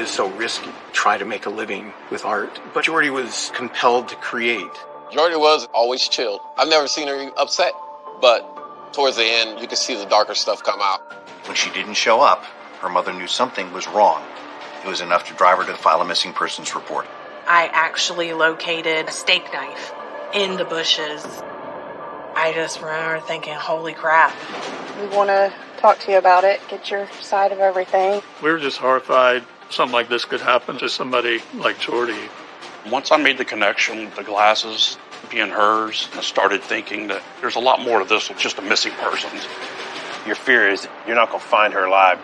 is so risky to try to make a living with art. But Jordy was compelled to create. Jordy was always chill. I've never seen her upset, but towards the end, you could see the darker stuff come out. When she didn't show up, her mother knew something was wrong. It was enough to drive her to file a missing persons report. I actually located a steak knife in the bushes. I just remember thinking, holy crap. We want to talk to you about it, get your side of everything. We were just horrified something like this could happen to somebody like Jordy. Once I made the connection with the glasses being hers, I started thinking that there's a lot more to this than just a missing person. Your fear is you're not going to find her alive.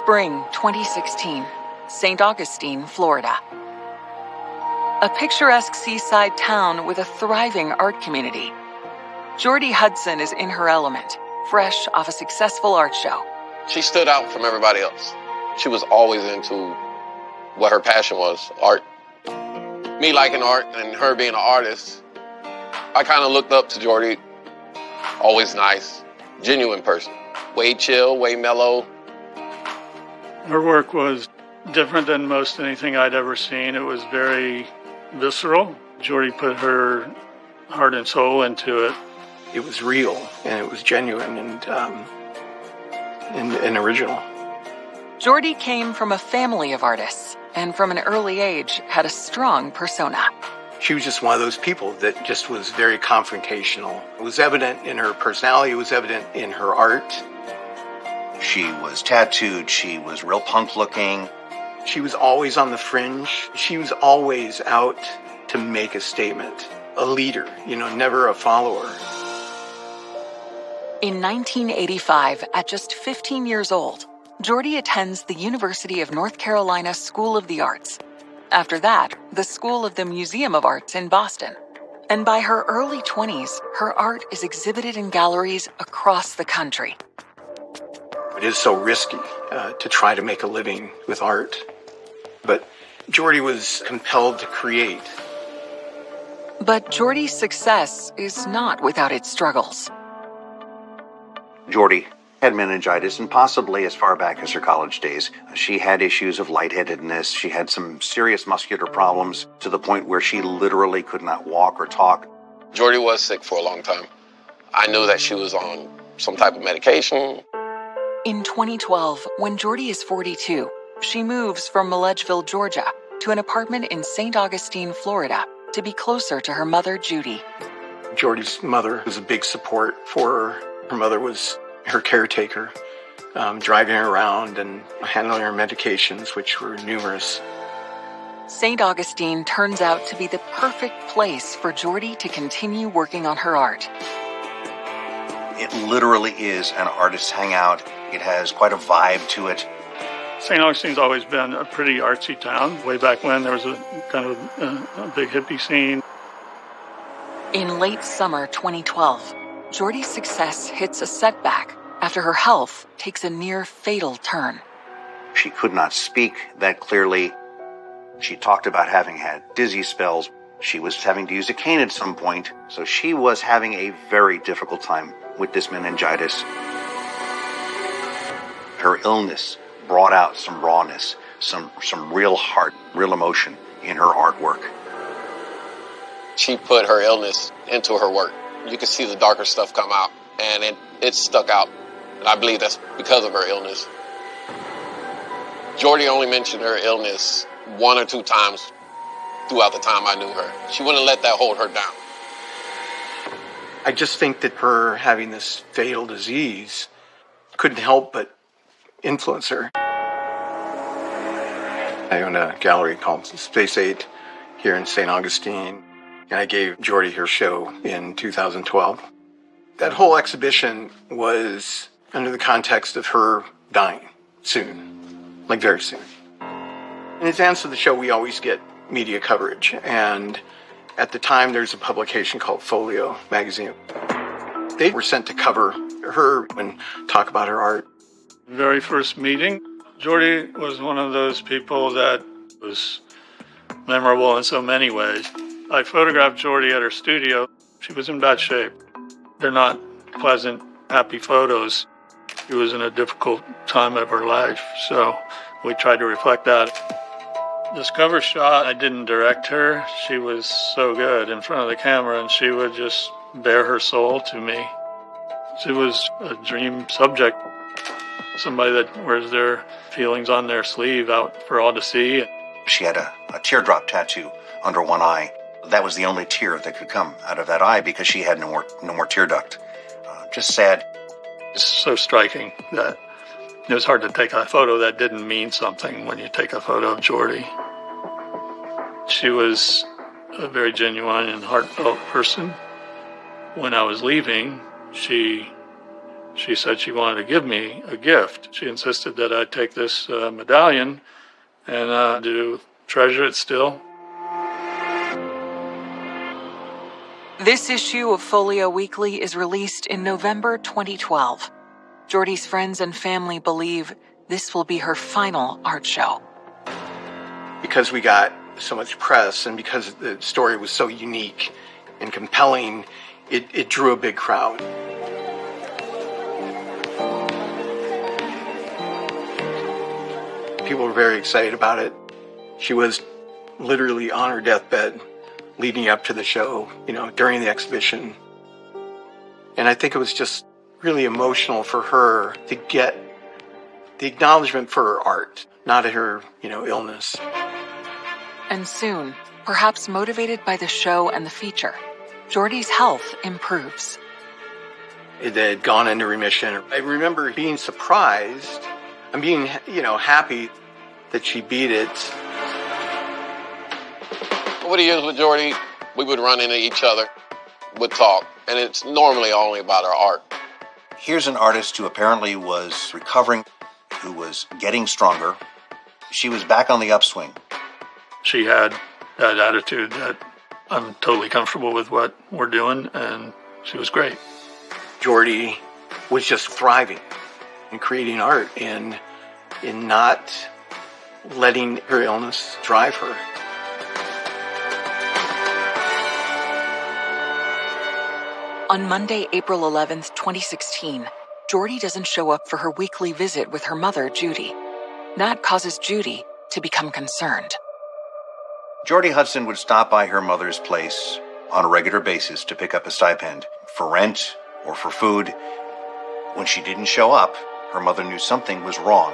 Spring 2016, St. Augustine, Florida. A picturesque seaside town with a thriving art community. Jordy Hudson is in her element, fresh off a successful art show. She stood out from everybody else. She was always into what her passion was, art. Me liking art and her being an artist, I kind of looked up to Jordy. Always nice, genuine person. Way chill, way mellow. Her work was different than most anything I'd ever seen. It was very visceral. Jordy put her heart and soul into it. It was real, and it was genuine and original. Jordy came from a family of artists, and from an early age had a strong persona. She was just one of those people that just was very confrontational. It was evident in her personality. It was evident in her art. She was tattooed. She was real punk looking. She was always on the fringe. She was always out to make a statement. A leader, never a follower. In 1985, at just 15 years old, Jordy attends the University of North Carolina School of the Arts. After that, the School of the Museum of Arts in Boston. And by her early 20s, her art is exhibited in galleries across the country. It is so risky to try to make a living with art. But Jordy was compelled to create. But Jordy's success is not without its struggles. Jordy had meningitis, and possibly as far back as her college days. She had issues of lightheadedness. She had some serious muscular problems to the point where she literally could not walk or talk. Jordy was sick for a long time. I knew that she was on some type of medication. In 2012, when Jordy is 42, she moves from Milledgeville, Georgia, to an apartment in St. Augustine, Florida, to be closer to her mother, Judy. Jordy's mother was a big support for her. Her mother was her caretaker, driving her around and handling her medications, which were numerous. St. Augustine turns out to be the perfect place for Jordy to continue working on her art. It literally is an artist's hangout. It has quite a vibe to it. St. Augustine's always been a pretty artsy town. Way back when, there was a kind of a big hippie scene. In late summer 2012, Jordy's success hits a setback after her health takes a near fatal turn. She could not speak that clearly. She talked about having had dizzy spells. She was having to use a cane at some point, so she was having a very difficult time with this meningitis. Her illness brought out some rawness, some real heart, real emotion in her artwork. She put her illness into her work. You could see the darker stuff come out, and it stuck out. And I believe that's because of her illness. Jordy only mentioned her illness 1 or 2 times throughout the time I knew her. She wouldn't let that hold her down. I just think that her having this fatal disease couldn't help but influence her. I own a gallery called Space 8 here in St. Augustine, and I gave Jordy her show in 2012. That whole exhibition was under the context of her dying soon, like very soon. In advance of the show, we always get media coverage, and at the time, there's a publication called Folio magazine. They were sent to cover her and talk about her art. Very first meeting, Jordy was one of those people that was memorable in so many ways. I photographed Jordy at her studio. She was in bad shape. They're not pleasant, happy photos. She was in a difficult time of her life, so we tried to reflect that. This cover shot, I didn't direct her. She was so good in front of the camera, and she would just bare her soul to me. She was a dream subject, somebody that wears their feelings on their sleeve out for all to see. She had a teardrop tattoo under one eye. That was the only tear that could come out of that eye because she had no more tear duct. Just sad. It's so striking that it was hard to take a photo that didn't mean something when you take a photo of Jordy. She was a very genuine and heartfelt person. When I was leaving, she said she wanted to give me a gift. She insisted that I take this medallion and do treasure it still. This issue of Folio Weekly is released in November 2012. Jordy's friends and family believe this will be her final art show. Because we got so much press and because the story was so unique and compelling, it drew a big crowd. People were very excited about it. She was literally on her deathbed leading up to the show, during the exhibition. And I think it was just really emotional for her to get the acknowledgement for her art, not her, illness. And soon, perhaps motivated by the show and the feature, Jordy's health improves. It had gone into remission. I remember being surprised and being, happy that she beat it. Over the years with Jordy, we would run into each other, would talk, and it's normally only about her art. Here's an artist who apparently was recovering, who was getting stronger. She was back on the upswing. She had that attitude that I'm totally comfortable with what we're doing, and she was great. Jordy was just thriving and creating art and in not letting her illness drive her. On Monday, April 11th, 2016, Jordy doesn't show up for her weekly visit with her mother, Judy. That causes Judy to become concerned. Jordy Hudson would stop by her mother's place on a regular basis to pick up a stipend for rent or for food. When she didn't show up, her mother knew something was wrong.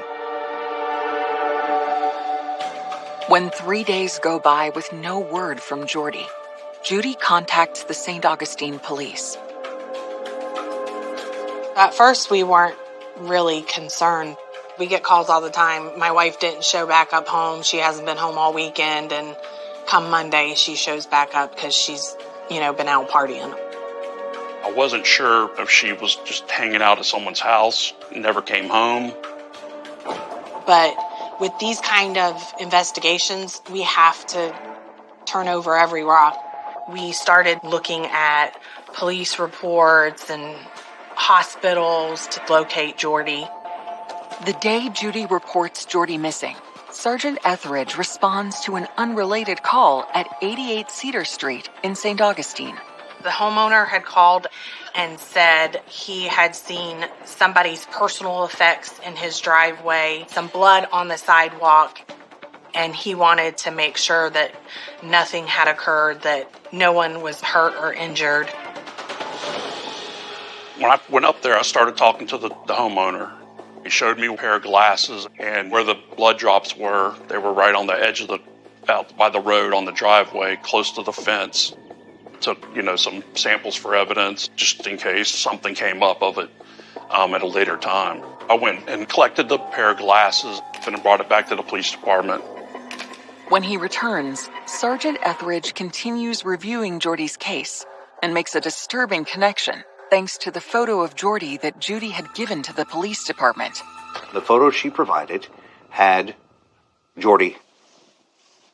When 3 days go by with no word from Jordy, Judy contacts the St. Augustine police. At first, we weren't really concerned. We get calls all the time. My wife didn't show back up home. She hasn't been home all weekend. And come Monday, she shows back up because she's, been out partying. I wasn't sure if she was just hanging out at someone's house, never came home. But with these kind of investigations, we have to turn over every rock. We started looking at police reports and hospitals to locate Jordy. The day Judy reports Jordy missing, Sergeant Etheridge responds to an unrelated call at 88 Cedar Street in St. Augustine. The homeowner had called and said he had seen somebody's personal effects in his driveway, some blood on the sidewalk, and he wanted to make sure that nothing had occurred, that no one was hurt or injured. When I went up there, I started talking to the homeowner. He showed me a pair of glasses, and where the blood drops were, they were right on the edge of out by the road on the driveway, close to the fence. Took, some samples for evidence, just in case something came up of it at a later time. I went and collected the pair of glasses and brought it back to the police department. When he returns, Sergeant Etheridge continues reviewing Jordy's case and makes a disturbing connection thanks to the photo of Jordy that Judy had given to the police department. The photo she provided had Jordy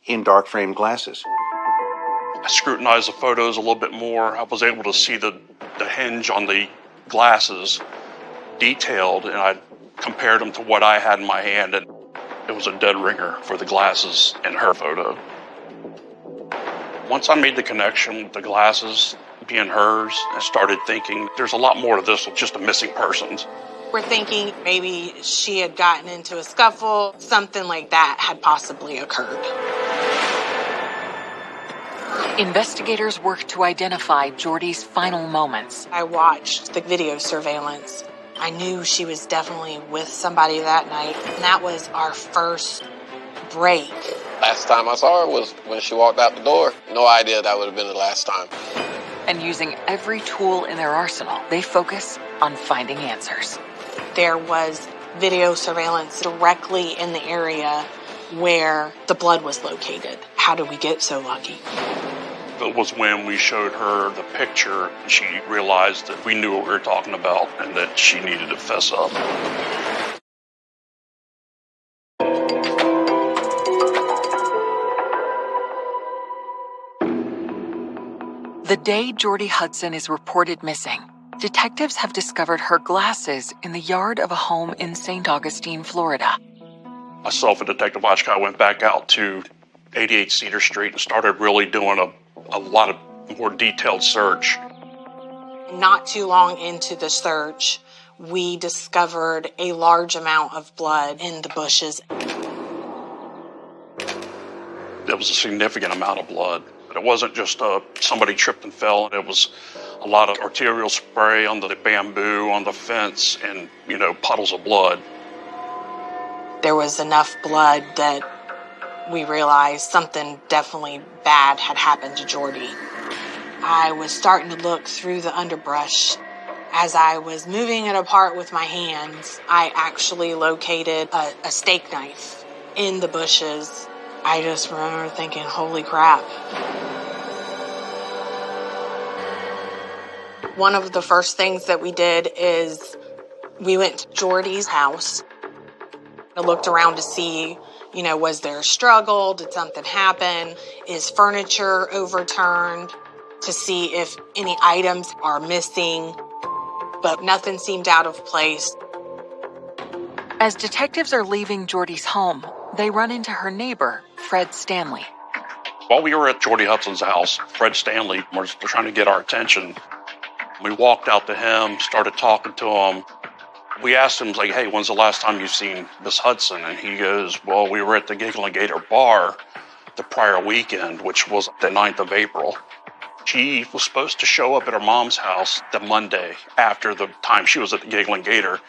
in dark frame glasses. I scrutinized the photos a little bit more. I was able to see the hinge on the glasses detailed, and I compared them to what I had in my hand. And It was a dead ringer for the glasses in her photo. Once I made the connection with the glasses being hers, I started thinking there's a lot more to this than just a missing persons. We're thinking maybe she had gotten into a scuffle, something like that had possibly occurred. Investigators worked to identify Jordy's final moments. I watched the video surveillance. I knew she was definitely with somebody that night, and that was our first break. Last time I saw her was when she walked out the door. No idea that would have been the last time. And using every tool in their arsenal, they focus on finding answers. There was video surveillance directly in the area where the blood was located. How did we get so lucky? It was when we showed her the picture, and she realized that we knew what we were talking about and that she needed to fess up. The day Jordy Hudson is reported missing, detectives have discovered her glasses in the yard of a home in St. Augustine, Florida. Myself and Detective Watchcott went back out to 88 Cedar Street and started really doing a lot of more detailed search. Not too long into the search, we discovered a large amount of blood in the bushes. There was a significant amount of blood. It wasn't just somebody tripped and fell. It was a lot of arterial spray on the bamboo, on the fence, and, puddles of blood. There was enough blood that we realized something definitely bad had happened to Jordy. I was starting to look through the underbrush. As I was moving it apart with my hands, I actually located a steak knife in the bushes. I just remember thinking, holy crap. One of the first things that we did is we went to Jordy's house. I looked around to see, was there a struggle? Did something happen? Is furniture overturned? To see if any items are missing. But nothing seemed out of place. As detectives are leaving Jordy's home, they run into her neighbor, Fred Stanley. While we were at Jordy Hudson's house, Fred Stanley was trying to get our attention. We walked out to him, started talking to him. We asked him, hey, when's the last time you've seen Miss Hudson? And he goes, well, we were at the Giggling Gator bar the prior weekend, which was the 9th of April. She was supposed to show up at her mom's house the Monday after the time she was at the Giggling Gator,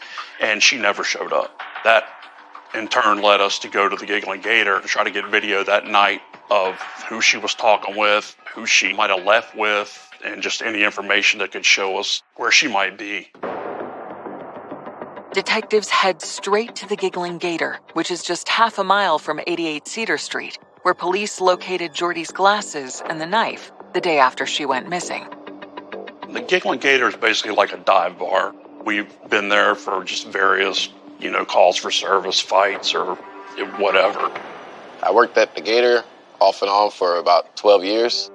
and she never showed up. That, in turn, led us to go to the Giggling Gator and try to get video that night of who she was talking with, who she might have left with, and just any information that could show us where she might be. Detectives head straight to the Giggling Gator, which is just half a mile from 88 Cedar Street, where police located Jordy's glasses and the knife the day after she went missing. The Giggling Gator is basically like a dive bar. We've been there for just various, calls for service, fights, or whatever. I worked at the Gator off and on for about 12 years.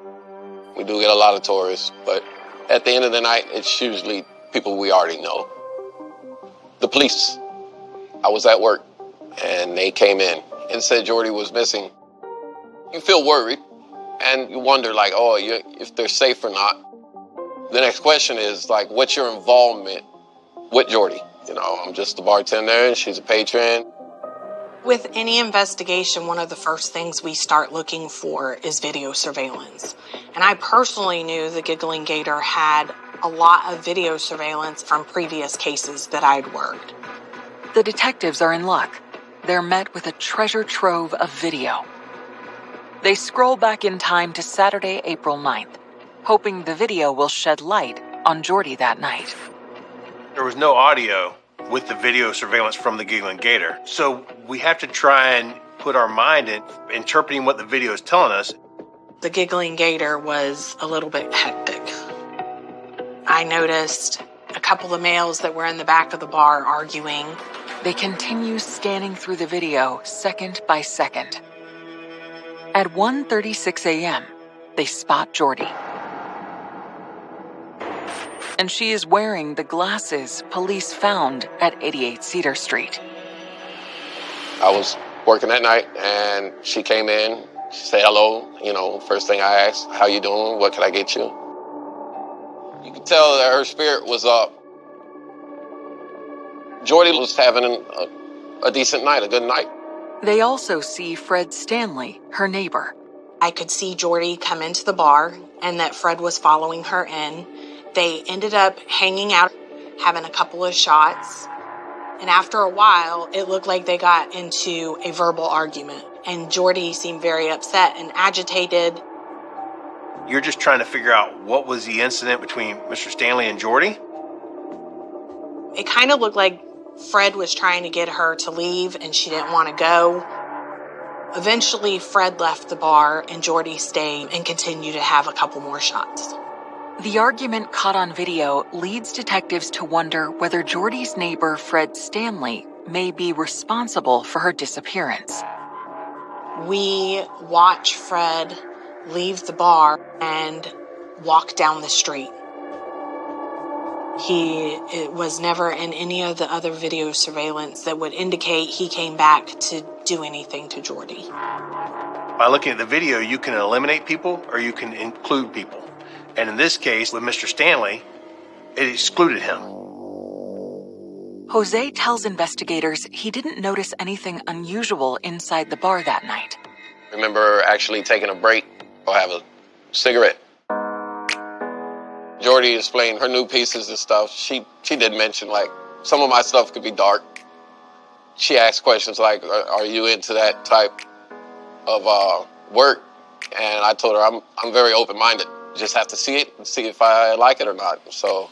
We do get a lot of tourists, but at the end of the night, it's usually people we already know. The police. I was at work, and they came in and said Jordy was missing. You feel worried, and you wonder, if they're safe or not. The next question is, what's your involvement with Jordy? I'm just a bartender, and she's a patron. With any investigation, one of the first things we start looking for is video surveillance. And I personally knew the Giggling Gator had a lot of video surveillance from previous cases that I'd worked. The detectives are in luck. They're met with a treasure trove of video. They scroll back in time to Saturday, April 9th, hoping the video will shed light on Jordy that night. There was no audio with the video surveillance from the Giggling Gator, so we have to try and put our mind in interpreting what the video is telling us. The Giggling Gator was a little bit hectic. I noticed a couple of males that were in the back of the bar arguing. They continue scanning through the video second by second. At 1:36 a.m., they spot Jordy. And she is wearing the glasses police found at 88 Cedar Street. I was working that night, and she came in. She said hello. You know, first thing I asked, how you doing? What can I get you? You could tell that her spirit was up. Jordy was having a decent night, a good night. They also see Fred Stanley, her neighbor. I could see Jordy come into the bar and that Fred was following her in. They ended up hanging out, having a couple of shots. And after a while, it looked like they got into a verbal argument. And Jordy seemed very upset and agitated. You're just trying to figure out what was the incident between Mr. Stanley and Jordy? It kind of looked like Fred was trying to get her to leave and she didn't want to go. Eventually, Fred left the bar and Jordy stayed and continued to have a couple more shots. The argument caught on video leads detectives to wonder whether Jordy's neighbor, Fred Stanley, may be responsible for her disappearance. We watch Fred leave the bar and walk down the street. It was never in any of the other video surveillance that would indicate he came back to do anything to Jordy. By looking at the video, you can eliminate people or you can include people. And in this case, with Mr. Stanley, it excluded him. Jose tells investigators he didn't notice anything unusual inside the bar that night. I remember actually taking a break or have a cigarette. Jordy explained her new pieces and stuff. She did mention, like, some of my stuff could be dark. She asked questions like, are you into that type of work? And I told her I'm very open-minded. Just have to see it and see if I like it or not. So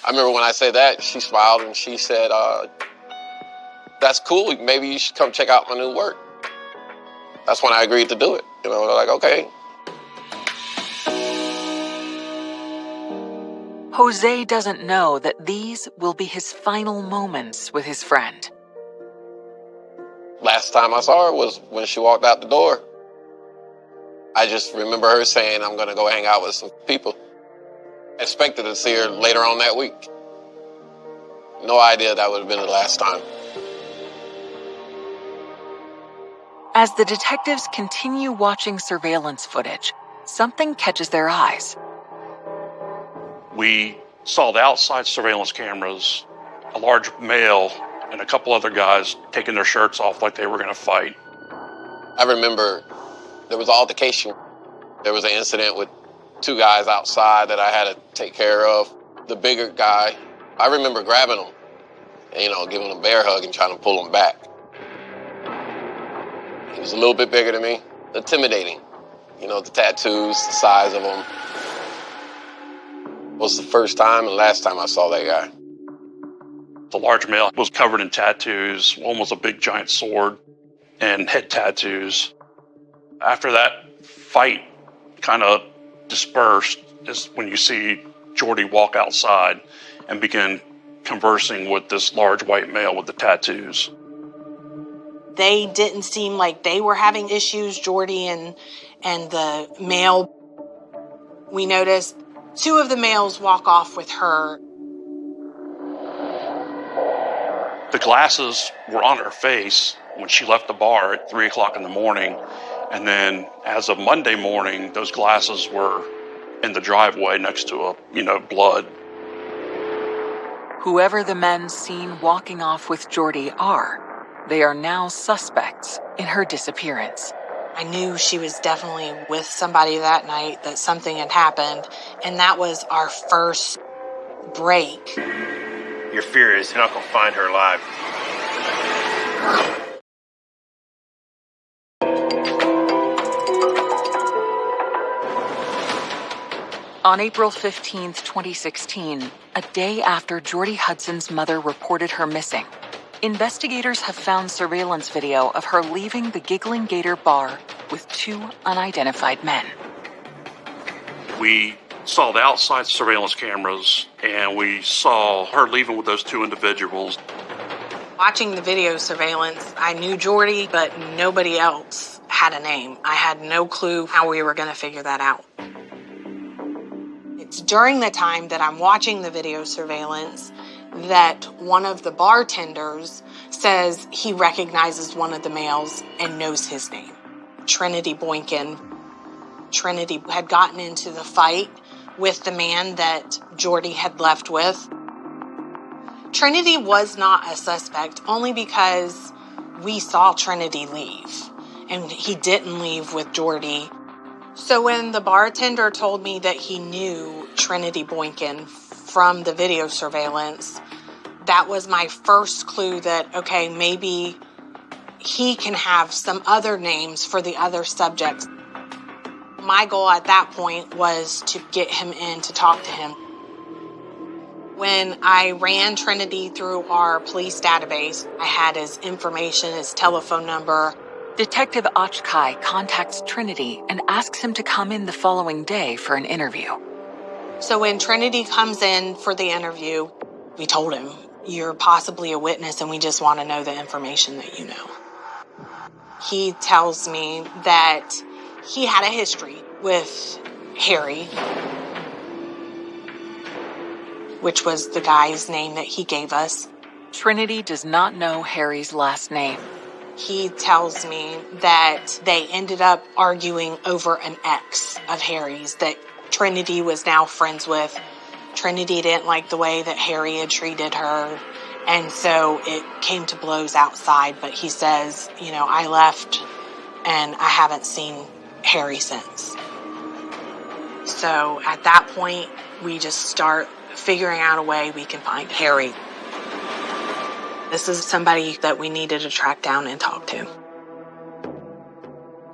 I remember when I said that, she smiled and she said, that's cool. Maybe you should come check out my new work. That's when I agreed to do it. You know, like, okay. Jose doesn't know that these will be his final moments with his friend. Last time I saw her was when she walked out the door. I just remember her saying, I'm going to go hang out with some people. I expected to see her later on that week. No idea that would have been the last time. As the detectives continue watching surveillance footage, something catches their eyes. We saw the outside surveillance cameras, a large male and a couple other guys taking their shirts off like they were going to fight. I remember there was an altercation. There was an incident with two guys outside that I had to take care of. The bigger guy, I remember grabbing him and, you know, giving him a bear hug and trying to pull him back. He was a little bit bigger than me, intimidating. You know, the tattoos, the size of them. It was the first time and last time I saw that guy. The large male was covered in tattoos. One was a big giant sword and head tattoos. After that fight kind of dispersed is when you see Jordy walk outside and begin conversing with this large white male with the tattoos. They didn't seem like they were having issues, Jordy and the male. We noticed two of the males walk off with her. The glasses were on her face when she left the bar at 3 o'clock in the morning. And then as of Monday morning, those glasses were in the driveway next to blood. Whoever the men seen walking off with Jordy are, they are now suspects in her disappearance. I knew she was definitely with somebody that night, that something had happened, and that was our first break. Your fear is you're not going to find her alive. On April 15th, 2016, a day after Jordy Hudson's mother reported her missing, investigators have found surveillance video of her leaving the Giggling Gator bar with two unidentified men. We saw the outside surveillance cameras, and we saw her leaving with those two individuals. Watching the video surveillance, I knew Jordy, but nobody else had a name. I had no clue how we were going to figure that out. It's during the time that I'm watching the video surveillance that one of the bartenders says he recognizes one of the males and knows his name, Trinity Boykin. Trinity had gotten into the fight with the man that Jordy had left with. Trinity was not a suspect only because we saw Trinity leave, and he didn't leave with Jordy. So when the bartender told me that he knew Trinity Boykin from the video surveillance, that was my first clue that, okay, maybe he can have some other names for the other subjects. My goal at that point was to get him in to talk to him. When I ran Trinity through our police database, I had his information, his telephone number. Detective Ochkai contacts Trinity and asks him to come in the following day for an interview. So when Trinity comes in for the interview, we told him, you're possibly a witness and we just want to know the information that you know. He tells me that he had a history with Harry, which was the guy's name that he gave us. Trinity does not know Harry's last name. He tells me that they ended up arguing over an ex of Harry's that Trinity was now friends with. Trinity didn't like the way that Harry had treated her, and so it came to blows outside. But he says, I left and I haven't seen Harry since. So at that point, we just start figuring out a way we can find Harry. This is somebody that we needed to track down and talk to.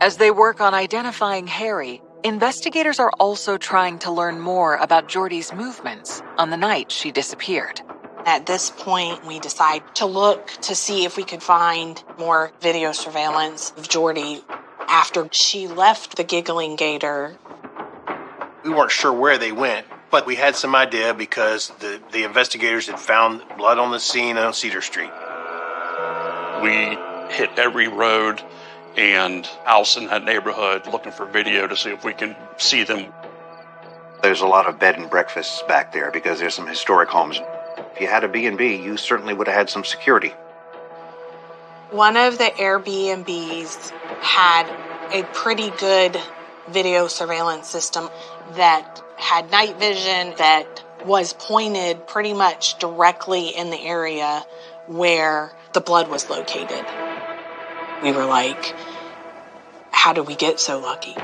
As they work on identifying Harry, investigators are also trying to learn more about Jordy's movements on the night she disappeared. At this point, we decide to look to see if we could find more video surveillance of Jordy after she left the Giggling Gator. We weren't sure where they went, but we had some idea because the investigators had found blood on the scene on Cedar Street. We hit every road and house in that neighborhood looking for video to see if we can see them. There's a lot of bed and breakfasts back there because there's some historic homes. If you had a B&B, you certainly would have had some security. One of the Airbnbs had a pretty good video surveillance system that had night vision that was pointed pretty much directly in the area where the blood was located. We were like, how did we get so lucky?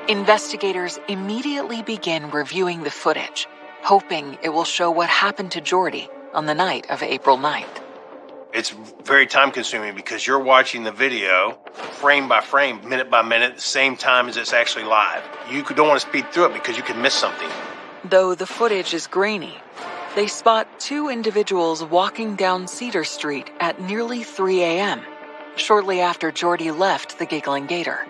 Investigators immediately begin reviewing the footage, hoping it will show what happened to Jordy on the night of April 9th. It's very time consuming because you're watching the video frame by frame, minute by minute, at the same time as it's actually live. You don't want to speed through it because you could miss something. Though the footage is grainy, they spot two individuals walking down Cedar Street at nearly 3 a.m., shortly after Jordy left the Giggling Gator.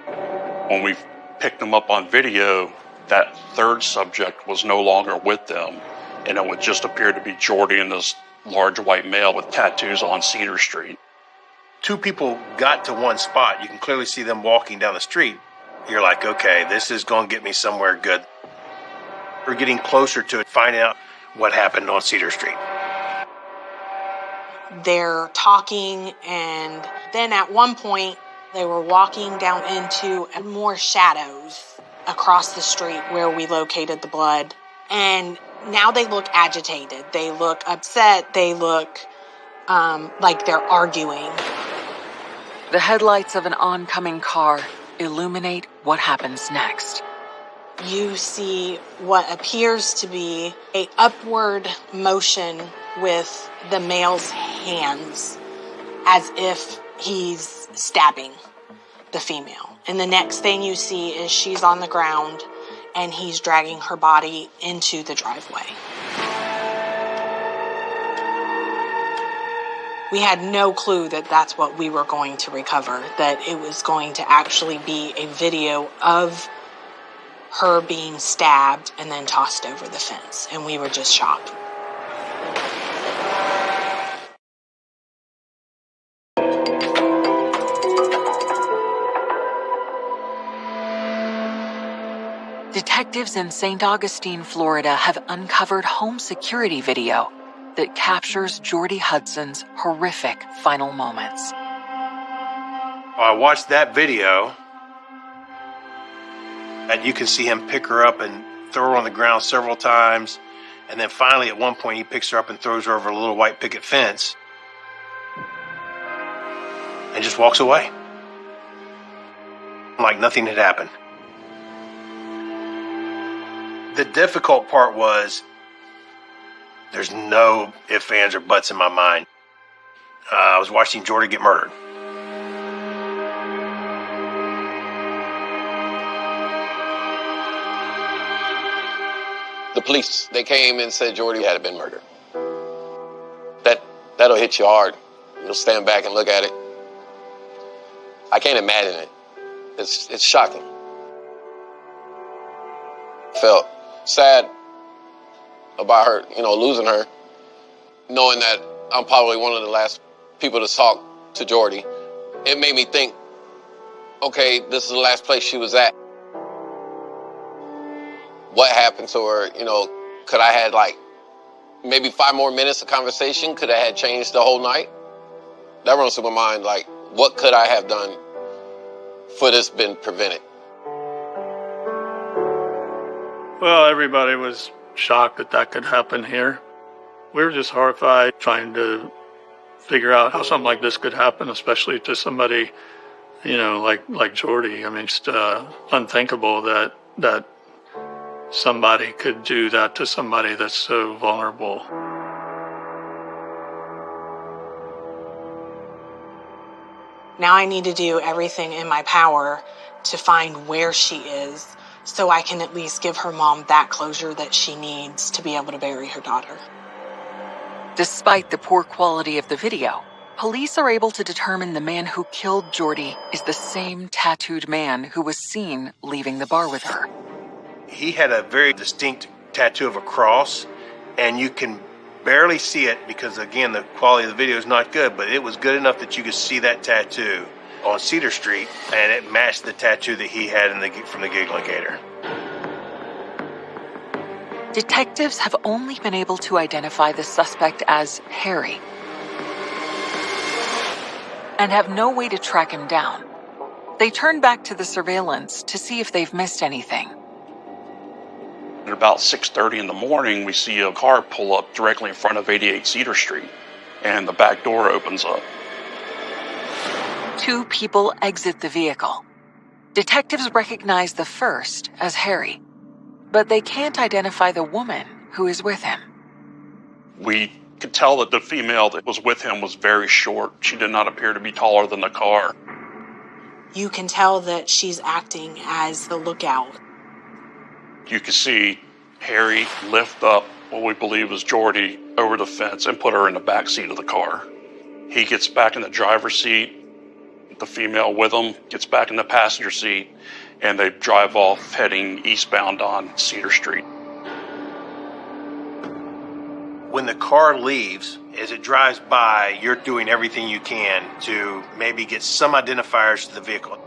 When we picked them up on video, that third subject was no longer with them, and it would just appear to be Jordy and this large white male with tattoos on Cedar Street. Two people got to one spot. You can clearly see them walking down the street. You're like, okay, this is going to get me somewhere good. We're getting closer to it, finding out what happened on Cedar Street. They're talking, and then at one point, they were walking down into more shadows across the street where we located the blood. And now they look agitated. They look upset. They look like they're arguing. The headlights of an oncoming car illuminate what happens next. You see what appears to be an upward motion with the male's hands as if he's stabbing the female. And the next thing you see is she's on the ground and he's dragging her body into the driveway. We had no clue that that's what we were going to recover, that it was going to actually be a video of her being stabbed and then tossed over the fence. And we were just shocked. Detectives in St. Augustine, Florida have uncovered home security video that captures Jordy Hudson's horrific final moments. I watched that video, and you can see him pick her up and throw her on the ground several times. And then finally, at one point, he picks her up and throws her over a little white picket fence and just walks away like nothing had happened. The difficult part was there's no ifs, ands, or buts in my mind. I was watching Jordy get murdered. The police, they came and said Jordy had been murdered. That'll hit you hard. You'll stand back and look at it. I can't imagine it. It's shocking. Felt sad about her, losing her, knowing that I'm probably one of the last people to talk to Jordy. It made me think, okay, this is the last place she was at. What happened to her? Could I had maybe 5 more minutes of conversation? Could I had changed the whole night? That runs through my mind, what could I have done for this been prevented? Well, everybody was shocked that could happen here. We were just horrified trying to figure out how something like this could happen, especially to somebody, like Jordy. I mean, it's unthinkable that somebody could do that to somebody that's so vulnerable. Now I need to do everything in my power to find where she is so I can at least give her mom that closure that she needs to be able to bury her daughter. Despite the poor quality of the video, police are able to determine the man who killed Jordy is the same tattooed man who was seen leaving the bar with her. He had a very distinct tattoo of a cross, and you can barely see it because, again, the quality of the video is not good, but it was good enough that you could see that tattoo on Cedar Street, and it matched the tattoo that he had from the Giggling Gator. Detectives have only been able to identify the suspect as Harry and have no way to track him down. They turn back to the surveillance to see if they've missed anything. At about 6:30 in the morning, we see a car pull up directly in front of 88 Cedar Street, and the back door opens up. 2 people exit the vehicle. Detectives recognize the first as Harry, but they can't identify the woman who is with him. We could tell that the female that was with him was very short. She did not appear to be taller than the car. You can tell that she's acting as the lookout. You could see Harry lift up what we believe was Jordy over the fence and put her in the back seat of the car. He gets back in the driver's seat. The female with him gets back in the passenger seat, and they drive off heading eastbound on Cedar Street. When the car leaves, as it drives by, you're doing everything you can to maybe get some identifiers to the vehicle.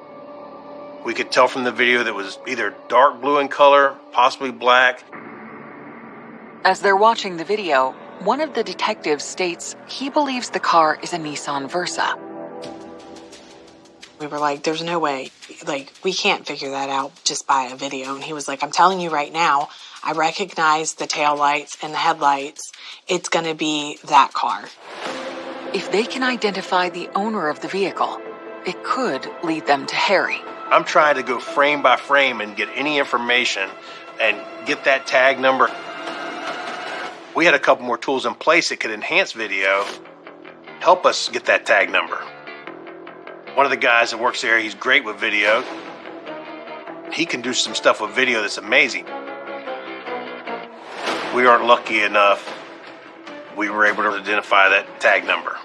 We could tell from the video that it was either dark blue in color, possibly black. As they're watching the video, one of the detectives states he believes the car is a Nissan Versa. We were like, there's no way. We can't figure that out just by a video. And he was like, I'm telling you right now, I recognize the taillights and the headlights. It's going to be that car. If they can identify the owner of the vehicle, it could lead them to Harry. I'm trying to go frame by frame and get any information and get that tag number. We had a couple more tools in place that could enhance video, help us get that tag number. One of the guys that works there, he's great with video. He can do some stuff with video that's amazing. We aren't lucky enough. We were able to identify that tag number.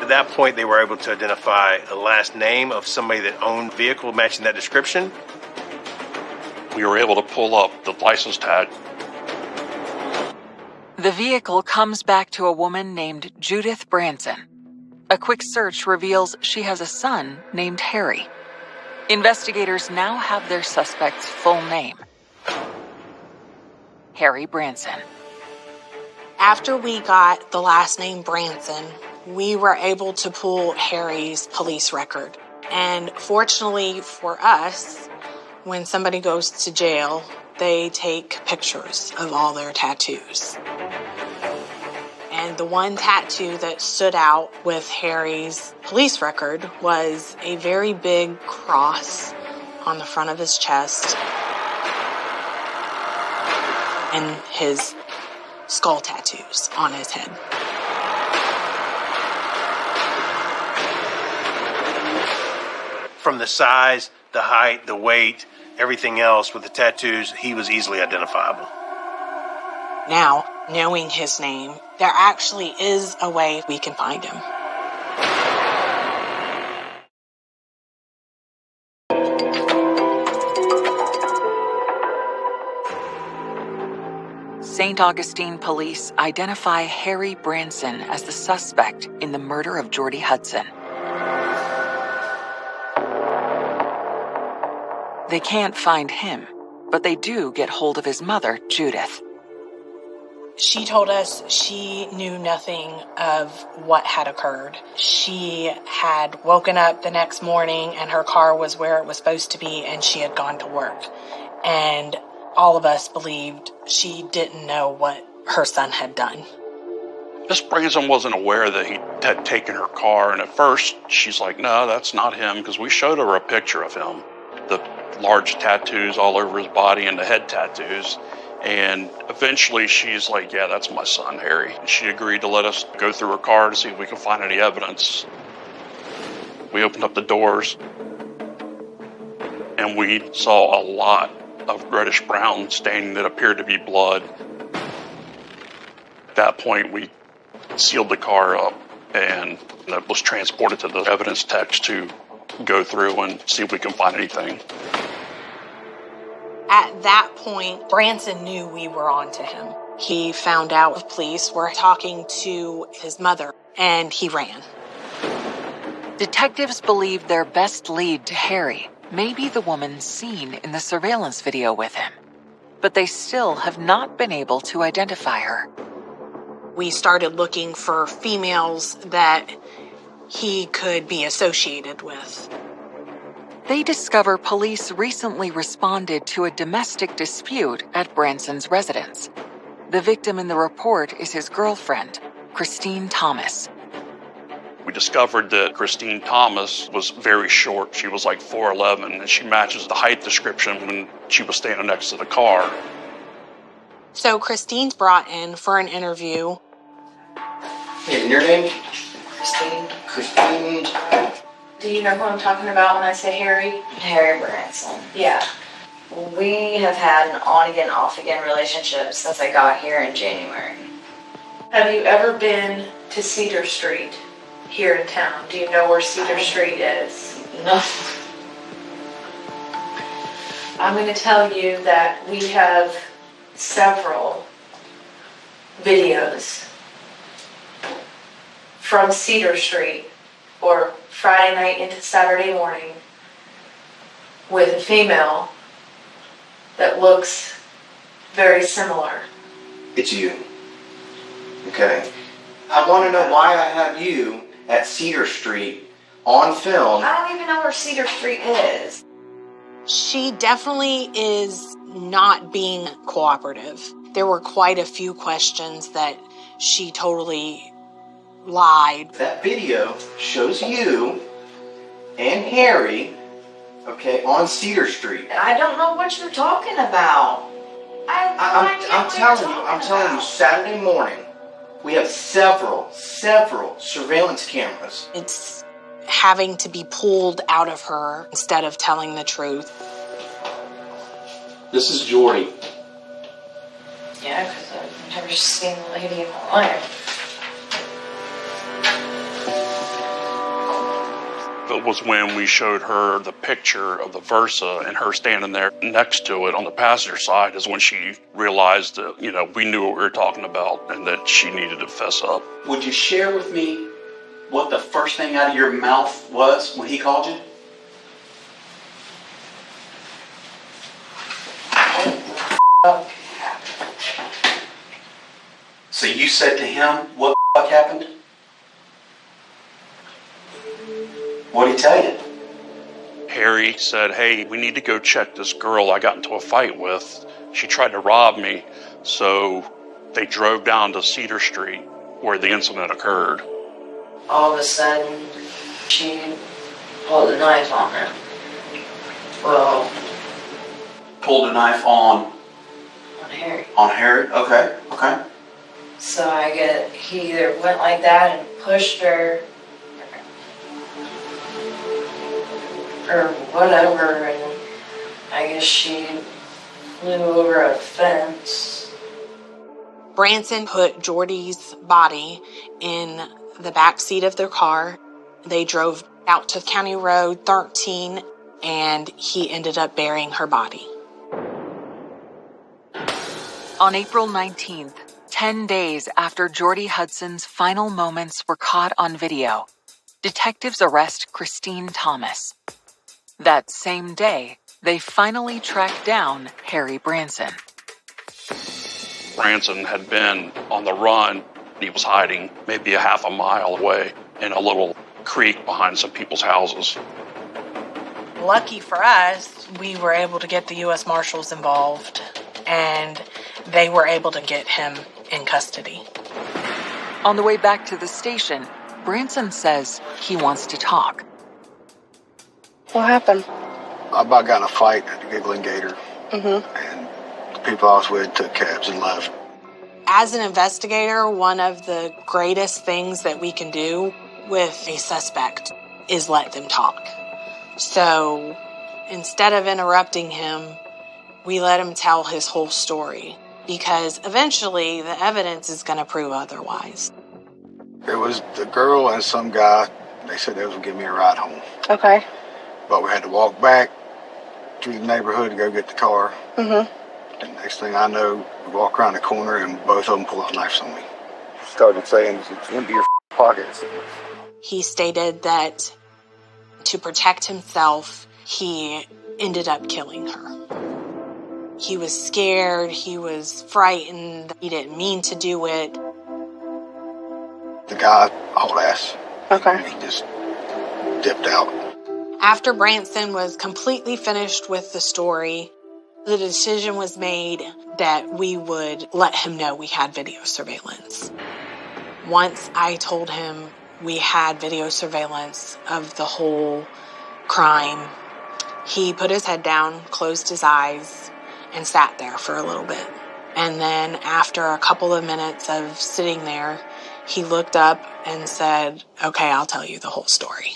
At that point, they were able to identify the last name of somebody that owned a vehicle matching that description. We were able to pull up the license tag. The vehicle comes back to a woman named Judith Branson. A quick search reveals she has a son named Harry. Investigators now have their suspect's full name: Harry Branson. After we got the last name Branson, we were able to pull Harry's police record. And fortunately for us, when somebody goes to jail, they take pictures of all their tattoos. And the one tattoo that stood out with Harry's police record was a very big cross on the front of his chest and his skull tattoos on his head. From the size, the height, the weight, everything else with the tattoos, he was easily identifiable. Now, knowing his name, there actually is a way we can find him. St. Augustine police identify Harry Branson as the suspect in the murder of Jordy Hudson. They can't find him, but they do get hold of his mother, Judith. She told us she knew nothing of what had occurred. She had woken up the next morning and her car was where it was supposed to be and she had gone to work. And all of us believed she didn't know what her son had done. Miss Branson wasn't aware that he had taken her car, and at first she's like, no, that's not him, because we showed her a picture of him. The large tattoos all over his body and the head tattoos. And eventually she's like, yeah, that's my son, Harry. And she agreed to let us go through her car to see if we could find any evidence. We opened up the doors, and we saw a lot of reddish-brown staining that appeared to be blood. At that point, we sealed the car up, and it was transported to the evidence text to go through and see if we can find anything. At that point, Branson knew we were on to him. He found out the police were talking to his mother, and he ran. Detectives believe their best lead to Harry may be the woman seen in the surveillance video with him, but they still have not been able to identify her. We started looking for females that he could be associated with. They discover police recently responded to a domestic dispute at Branson's residence. The victim in the report is his girlfriend, Christine Thomas. We discovered that Christine Thomas was very short. She was like 4'11", and she matches the height description when she was standing next to the car. So Christine's brought in for an interview. And your name? Christine. Christine. Do you know who I'm talking about when I say Harry? Harry Branson. Yeah. We have had an on-again, off-again relationship since I got here in January. Have you ever been to Cedar Street here in town? Do you know where Cedar Street is? No. I'm going to tell you that we have several videos from Cedar Street, or Friday night into Saturday morning, with a female that looks very similar. It's you. Okay. I want to know why I have you at Cedar Street on film. I don't even know where Cedar Street is. She definitely is not being cooperative. There were quite a few questions that she totally lied. That video shows you and Harry, okay, on Cedar Street. I don't know what you're talking about. I'm telling you, Saturday morning, we have several surveillance cameras. It's having to be pulled out of her instead of telling the truth. This is Jordy. Yeah, because I've never seen a lady in my life. It was when we showed her the picture of the Versa and her standing there next to it on the passenger side is when she realized that, we knew what we were talking about and that she needed to fess up. Would you share with me what the first thing out of your mouth was when he called you? So you said to him, what the fuck happened? What did he tell you? Harry said, hey, we need to go check this girl I got into a fight with. She tried to rob me. So they drove down to Cedar Street where the incident occurred. All of a sudden, she pulled a knife on her. Well, Pulled a knife on Harry. Harry? Okay, okay. So he either went like that and pushed her or whatever, and I guess she flew over a fence. Branson put Jordy's body in the back seat of their car. They drove out to County Road 13, and he ended up burying her body. On April 19th, 10 days after Jordy Hudson's final moments were caught on video, detectives arrest Christine Thomas. That same day, they finally tracked down Harry Branson. Branson had been on the run. He was hiding maybe a half a mile away in a little creek behind some people's houses. Lucky for us, we were able to get the U.S. Marshals involved, and they were able to get him in custody. On the way back to the station, Branson says he wants to talk. What happened? I about got in a fight at the Giggling Gator, and the people I was with took cabs and left. As an investigator, one of the greatest things that we can do with a suspect is let them talk. So instead of interrupting him, we let him tell his whole story, because eventually the evidence is going to prove otherwise. It was the girl and some guy. They said they was going to give me a ride home. Okay. But we had to walk back through the neighborhood to go get the car. And next thing I know, we walk around the corner and both of them pull out knives on me. Started saying, empty your pockets. He stated that to protect himself, he ended up killing her. He was scared, he was frightened, he didn't mean to do it. The guy hauled ass. Okay. He just dipped out. After Branson was completely finished with the story, the decision was made that we would let him know we had video surveillance. Once I told him we had video surveillance of the whole crime, he put his head down, closed his eyes, and sat there for a little bit. And then after a couple of minutes of sitting there, he looked up and said, "Okay, I'll tell you the whole story."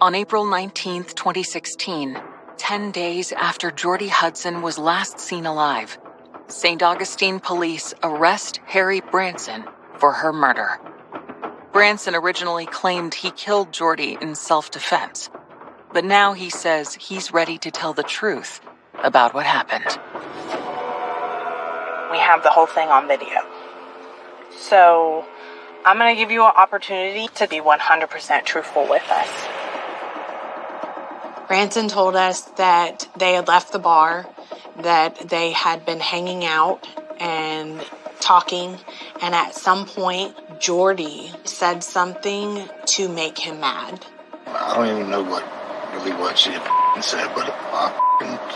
On April 19th, 2016, 10 days after Jordy Hudson was last seen alive, St. Augustine police arrest Harry Branson for her murder. Branson originally claimed he killed Jordy in self-defense, but now he says he's ready to tell the truth about what happened. We have the whole thing on video. So I'm going to give you an opportunity to be 100% truthful with us. Branson told us that they had left the bar, that they had been hanging out and talking, and at some point, Jordy said something to make him mad. I don't even know what she had said, but I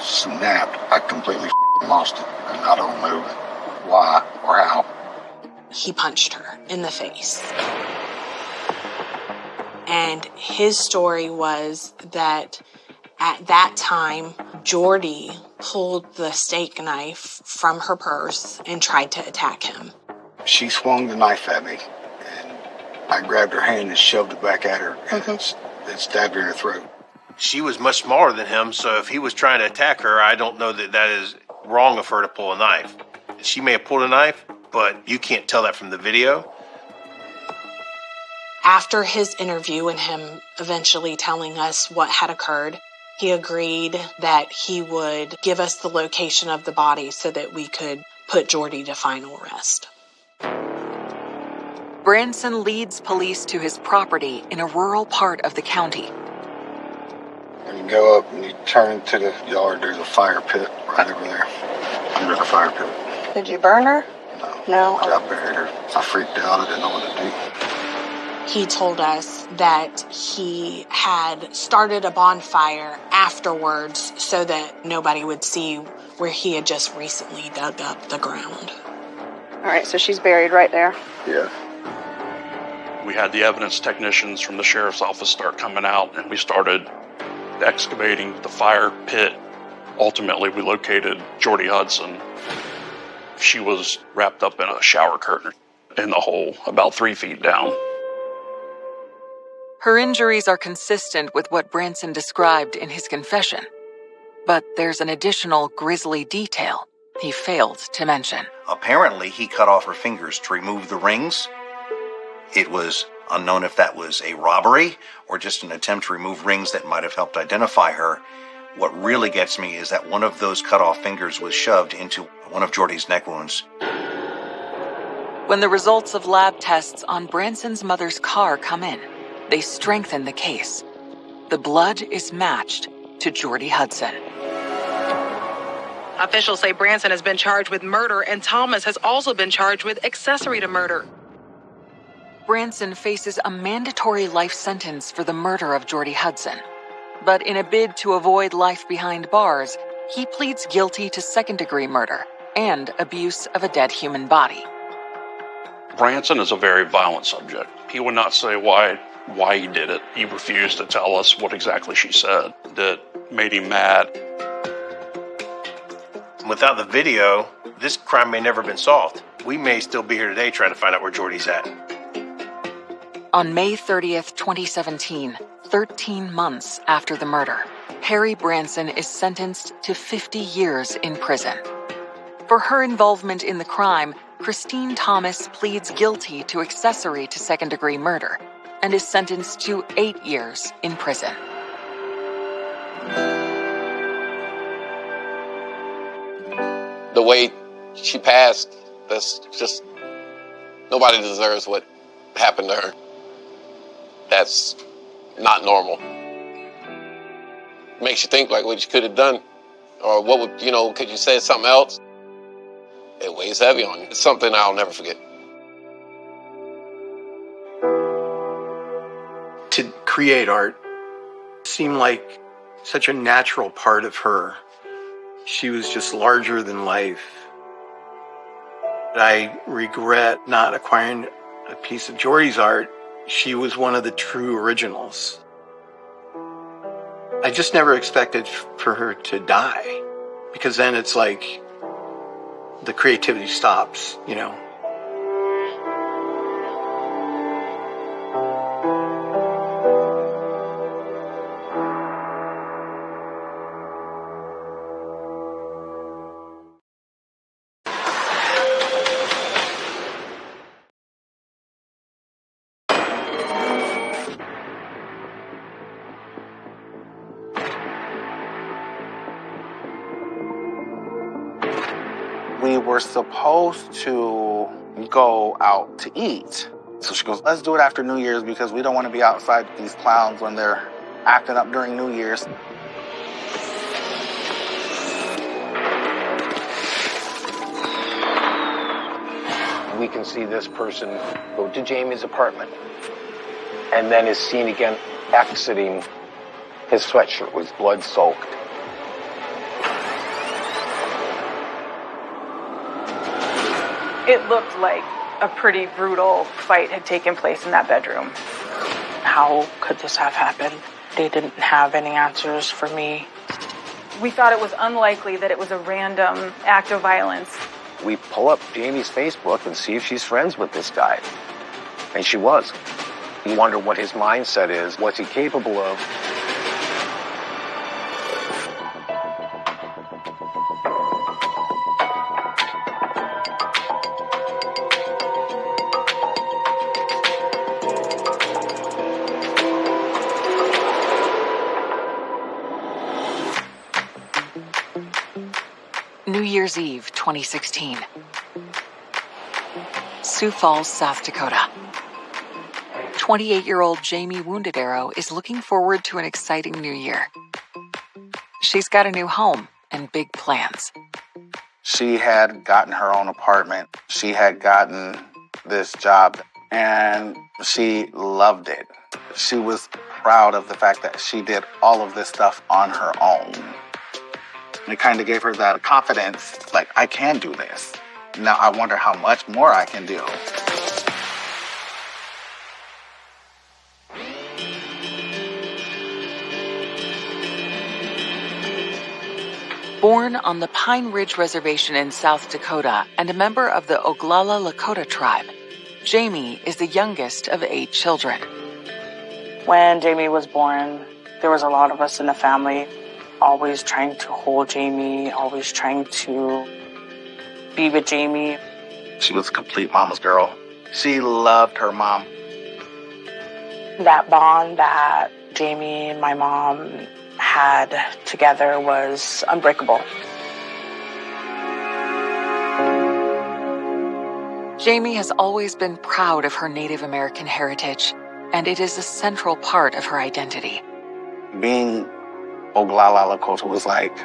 snapped. I completely lost it, and I don't know why or how. He punched her in the face. And his story was that at that time, Jordy pulled the steak knife from her purse and tried to attack him. She swung the knife at me, and I grabbed her hand and shoved it back at her, and it stabbed her in her throat. She was much smaller than him, so if he was trying to attack her, I don't know that is wrong of her to pull a knife. She may have pulled a knife, but you can't tell that from the video. After his interview and him eventually telling us what had occurred, he agreed that he would give us the location of the body so that we could put Jordy to final rest. Branson leads police to his property in a rural part of the county. When you go up and you turn to the yard, there's a fire pit right over there. Under the fire pit. Did you burn her? No. I buried her. I freaked out. I didn't know what to do. He told us that he had started a bonfire afterwards so that nobody would see where he had just recently dug up the ground. All right, so she's buried right there. Yeah. We had the evidence technicians from the sheriff's office start coming out, and we started excavating the fire pit. Ultimately, we located Jordy Hudson. She was wrapped up in a shower curtain in the hole, about 3 feet down. Her injuries are consistent with what Branson described in his confession. But there's an additional grisly detail he failed to mention. Apparently, he cut off her fingers to remove the rings. It was unknown if that was a robbery or just an attempt to remove rings that might have helped identify her. What really gets me is that one of those cut off fingers was shoved into one of Jordy's neck wounds. When the results of lab tests on Branson's mother's car come in, they strengthen the case. The blood is matched to Jordy Hudson. Officials say Branson has been charged with murder and Thomas has also been charged with accessory to murder. Branson faces a mandatory life sentence for the murder of Jordy Hudson. But in a bid to avoid life behind bars, he pleads guilty to second-degree murder and abuse of a dead human body. Branson is a very violent subject. He would not say why he did it. He refused to tell us what exactly she said that made him mad. Without the video, this crime may never have been solved. We may still be here today trying to find out where Jordy's at. On May 30th, 2017, 13 months after the murder, Harry Branson is sentenced to 50 years in prison. For her involvement in the crime, Christine Thomas pleads guilty to accessory to second-degree murder and is sentenced to 8 years in prison. The way she passed, that's just, nobody deserves what happened to her. That's not normal. Makes you think like what you could have done, or what would, could you say something else? It weighs heavy on you. It's something I'll never forget. To create art seemed like such a natural part of her. She was just larger than life. I regret not acquiring a piece of Jordy's art. She was one of the true originals. I just never expected for her to die, because then it's like the creativity stops, We were supposed to go out to eat. So she goes, let's do it after New Year's because we don't want to be outside with these clowns when they're acting up during New Year's. We can see this person go to Jamie's apartment and then is seen again exiting his sweatshirt was blood soaked. It looked like a pretty brutal fight had taken place in that bedroom. How could this have happened? They didn't have any answers for me. We thought it was unlikely that it was a random act of violence. We pull up Jamie's Facebook and see if she's friends with this guy. And she was. You wonder what his mindset is, what's he capable of. New Year's Eve, 2016. Sioux Falls, South Dakota. 28-year-old Jamie Wounded Arrow is looking forward to an exciting new year. She's got a new home and big plans. She had gotten her own apartment. She had gotten this job, and she loved it. She was proud of the fact that she did all of this stuff on her own. It kind of gave her that confidence, like, I can do this. Now I wonder how much more I can do. Born on the Pine Ridge Reservation in South Dakota and a member of the Oglala Lakota tribe, Jamie is the youngest of 8 children. When Jamie was born, there was a lot of us in the family always trying to hold Jamie, always trying to be with Jamie. She was a complete mama's girl. She loved her mom. That bond that Jamie and my mom had together was unbreakable. Jamie has always been proud of her Native American heritage, and it is a central part of her identity. Being Oglala Lakota was like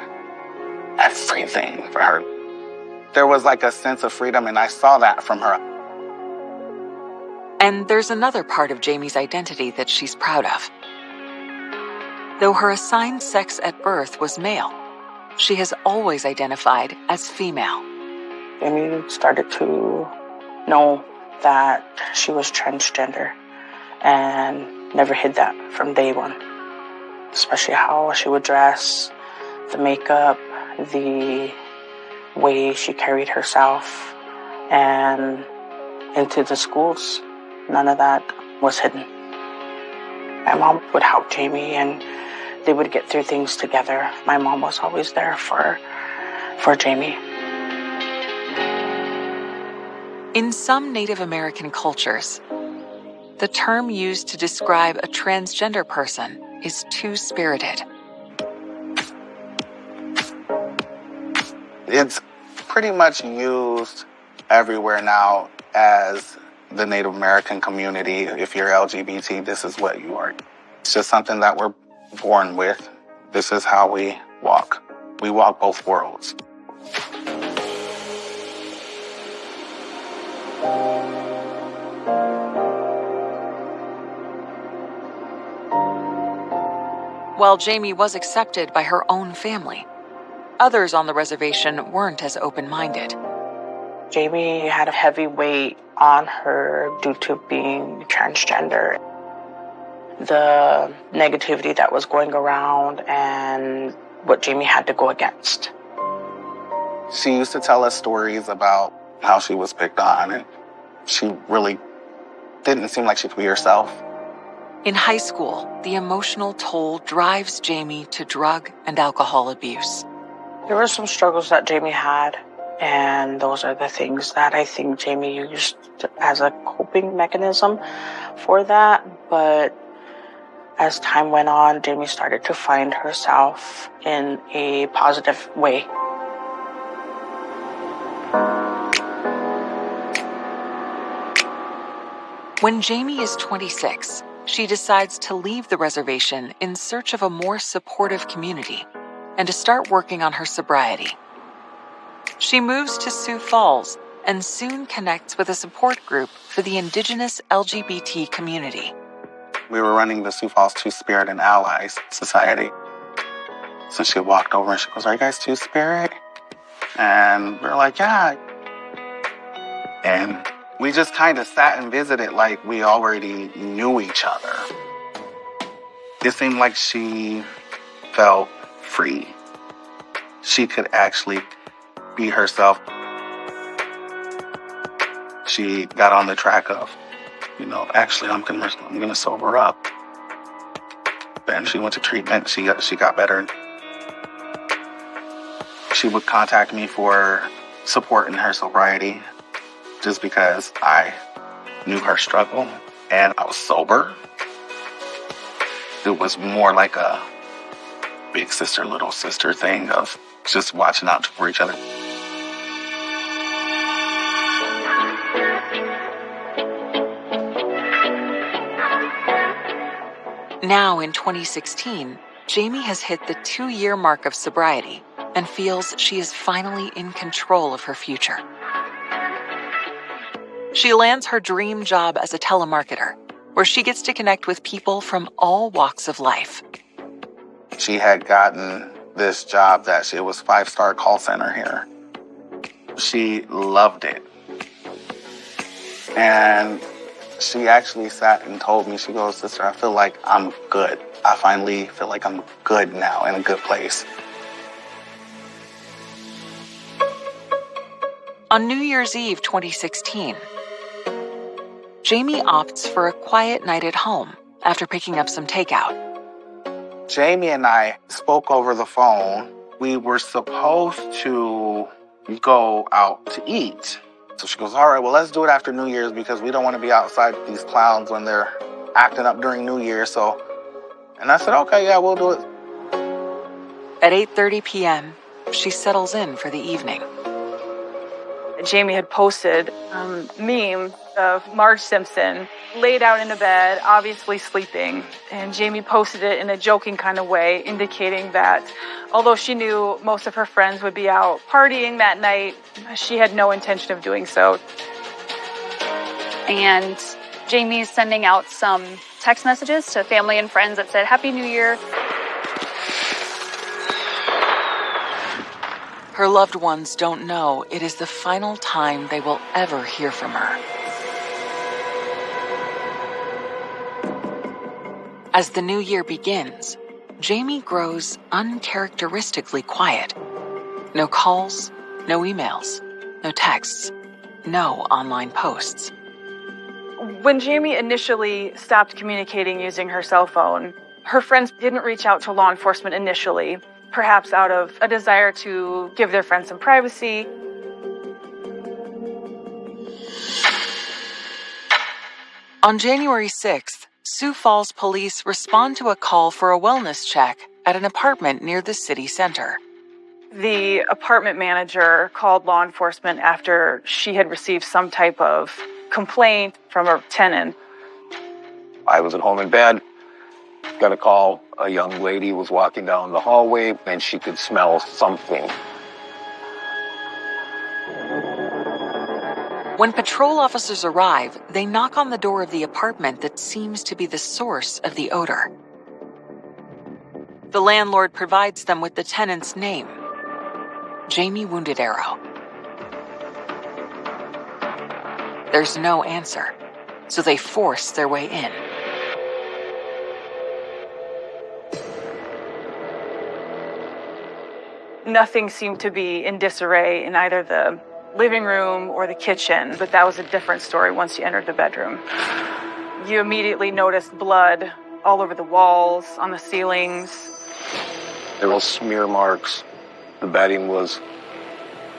everything for her. There was like a sense of freedom, and I saw that from her. And there's another part of Jamie's identity that she's proud of. Though her assigned sex at birth was male, she has always identified as female. Jamie started to know that she was transgender and never hid that from day one. Especially how she would dress, the makeup, the way she carried herself, and into the schools. None of that was hidden. My mom would help Jamie and they would get through things together. My mom was always there for Jamie. In some Native American cultures, the term used to describe a transgender person is two-spirited. It's pretty much used everywhere now as the Native American community. If you're LGBT, this is what you are. It's just something that we're born with. This is how we walk. We walk both worlds. While Jamie was accepted by her own family, others on the reservation weren't as open-minded. Jamie had a heavy weight on her due to being transgender. The negativity that was going around and what Jamie had to go against. She used to tell us stories about how she was picked on, and she really didn't seem like she could be herself. In high school, the emotional toll drives Jamie to drug and alcohol abuse. There were some struggles that Jamie had, and those are the things that I think Jamie used as a coping mechanism for that. But as time went on, Jamie started to find herself in a positive way. When Jamie is 26, she decides to leave the reservation in search of a more supportive community and to start working on her sobriety. She moves to Sioux Falls and soon connects with a support group for the Indigenous LGBT community. We were running the Sioux Falls Two-Spirit and Allies Society. So she walked over and she goes, "Are you guys Two-Spirit?" And we're like, "Yeah." And we just kind of sat and visited like we already knew each other. It seemed like she felt free. She could actually be herself. She got on the track of, actually I'm gonna sober up. Then she went to treatment. She got better. She would contact me for support in her sobriety, just because I knew her struggle and I was sober. It was more like a big sister, little sister thing of just watching out for each other. Now in 2016, Jamie has hit the 2-year mark of sobriety and feels she is finally in control of her future. She lands her dream job as a telemarketer, where she gets to connect with people from all walks of life. She had gotten this job that it was 5-star call center here. She loved it. And she actually sat and told me, she goes, "Sister, I feel like I'm good. I finally feel like I'm good now, in a good place." On New Year's Eve 2016, Jamie opts for a quiet night at home after picking up some takeout. Jamie and I spoke over the phone. We were supposed to go out to eat. So she goes, "All right, well, let's do it after New Year's because we don't want to be outside with these clowns when they're acting up during New Year's." And I said, "Okay, yeah, we'll do it." At 8:30 p.m., she settles in for the evening. Jamie had posted a meme of Marge Simpson laid out in a bed, obviously sleeping. And Jamie posted it in a joking kind of way, indicating that although she knew most of her friends would be out partying that night, she had no intention of doing so. And Jamie's sending out some text messages to family and friends that said, "Happy New Year." Her loved ones don't know it is the final time they will ever hear from her. As the new year begins, Jamie grows uncharacteristically quiet. No calls, no emails, no texts, no online posts. When Jamie initially stopped communicating using her cell phone, her friends didn't reach out to law enforcement initially, perhaps out of a desire to give their friends some privacy. On January 6th, Sioux Falls police respond to a call for a wellness check at an apartment near the city center. The apartment manager called law enforcement after she had received some type of complaint from a tenant. I was at home in bed, got a call. A young lady was walking down the hallway and she could smell something. When patrol officers arrive, they knock on the door of the apartment that seems to be the source of the odor. The landlord provides them with the tenant's name, Jamie Wounded Arrow. There's no answer, so they force their way in. Nothing seemed to be in disarray in either the living room or the kitchen, but that was a different story once you entered the bedroom. You immediately noticed blood all over the walls, on the ceilings. There were smear marks. The bedding was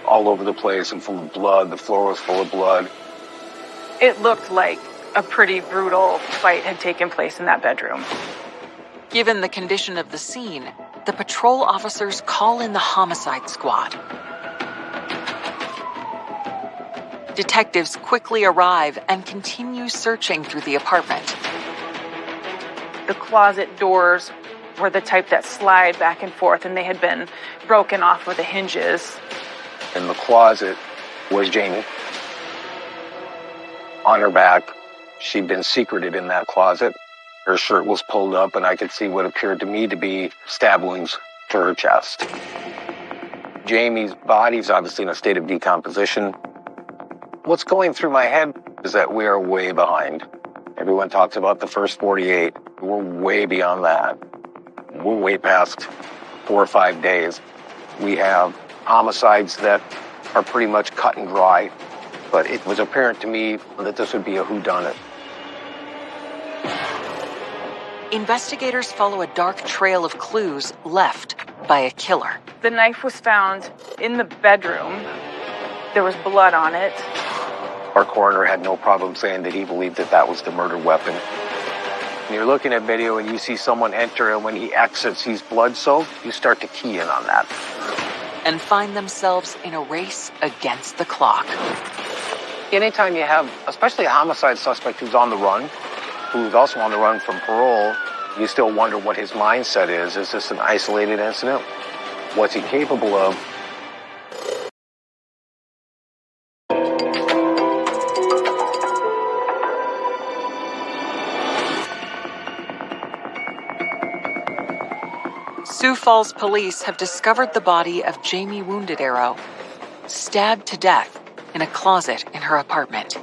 all over the place and full of blood. The floor was full of blood. It looked like a pretty brutal fight had taken place in that bedroom. Given the condition of the scene, the patrol officers call in the homicide squad. Detectives quickly arrive and continue searching through the apartment. The closet doors were the type that slide back and forth, and they had been broken off with the hinges. In the closet was Jamie. On her back, she'd been secreted in that closet. Her shirt was pulled up, and I could see what appeared to me to be stab wounds to her chest. Jamie's body's obviously in a state of decomposition. What's going through my head is that we are way behind. Everyone talks about the first 48. We're way beyond that. We're way past 4 or 5 days. We have homicides that are pretty much cut and dry, but it was apparent to me that this would be a whodunit. Investigators follow a dark trail of clues left by a killer. The knife was found in the bedroom. There was blood on it. Our coroner had no problem saying that he believed that that was the murder weapon. When you're looking at video and you see someone enter and when he exits, he's blood-soaked, you start to key in on that. And find themselves in a race against the clock. Anytime you have, especially a homicide suspect who's on the run, who's also on the run from parole, You still wonder what his mindset is. Is this an isolated incident? What's he capable of? Sioux Falls police have discovered the body of Jamie Wounded Arrow, stabbed to death in a closet in her apartment.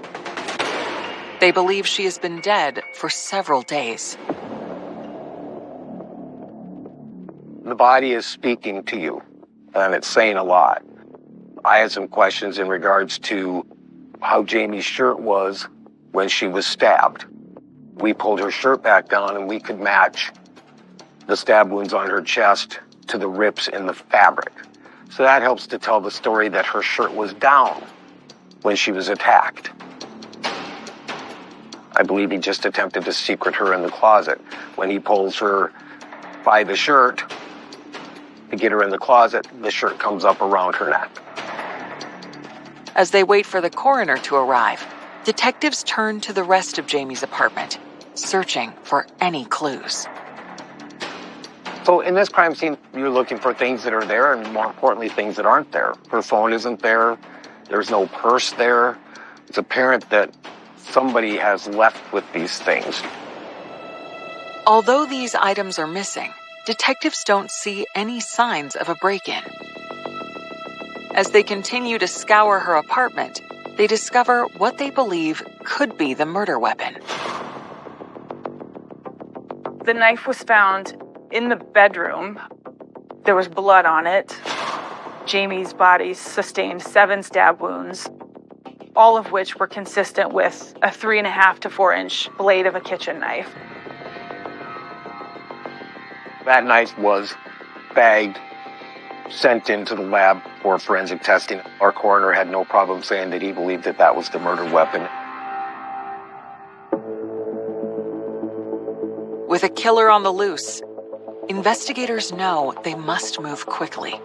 They believe she has been dead for several days. The body is speaking to you, and it's saying a lot. I had some questions in regards to how Jamie's shirt was when she was stabbed. We pulled her shirt back down, and we could match the stab wounds on her chest to the rips in the fabric. So that helps to tell the story that her shirt was down when she was attacked. I believe he just attempted to secret her in the closet. When he pulls her by the shirt to get her in the closet, the shirt comes up around her neck. As they wait for the coroner to arrive, detectives turn to the rest of Jamie's apartment, searching for any clues. So in this crime scene, you're looking for things that are there and, more importantly, things that aren't there. Her phone isn't there. There's no purse there. It's apparent that somebody has left with these things. Although these items are missing, detectives don't see any signs of a break-in. As they continue to scour her apartment, they discover what they believe could be the murder weapon. The knife was found in the bedroom. There was blood on it. Jamie's body sustained 7 stab wounds, all of which were consistent with a 3.5 to 4 inch blade of a kitchen knife. That knife was bagged, sent into the lab for forensic testing. Our coroner had no problem saying that he believed that that was the murder weapon. With a killer on the loose, investigators know they must move quickly.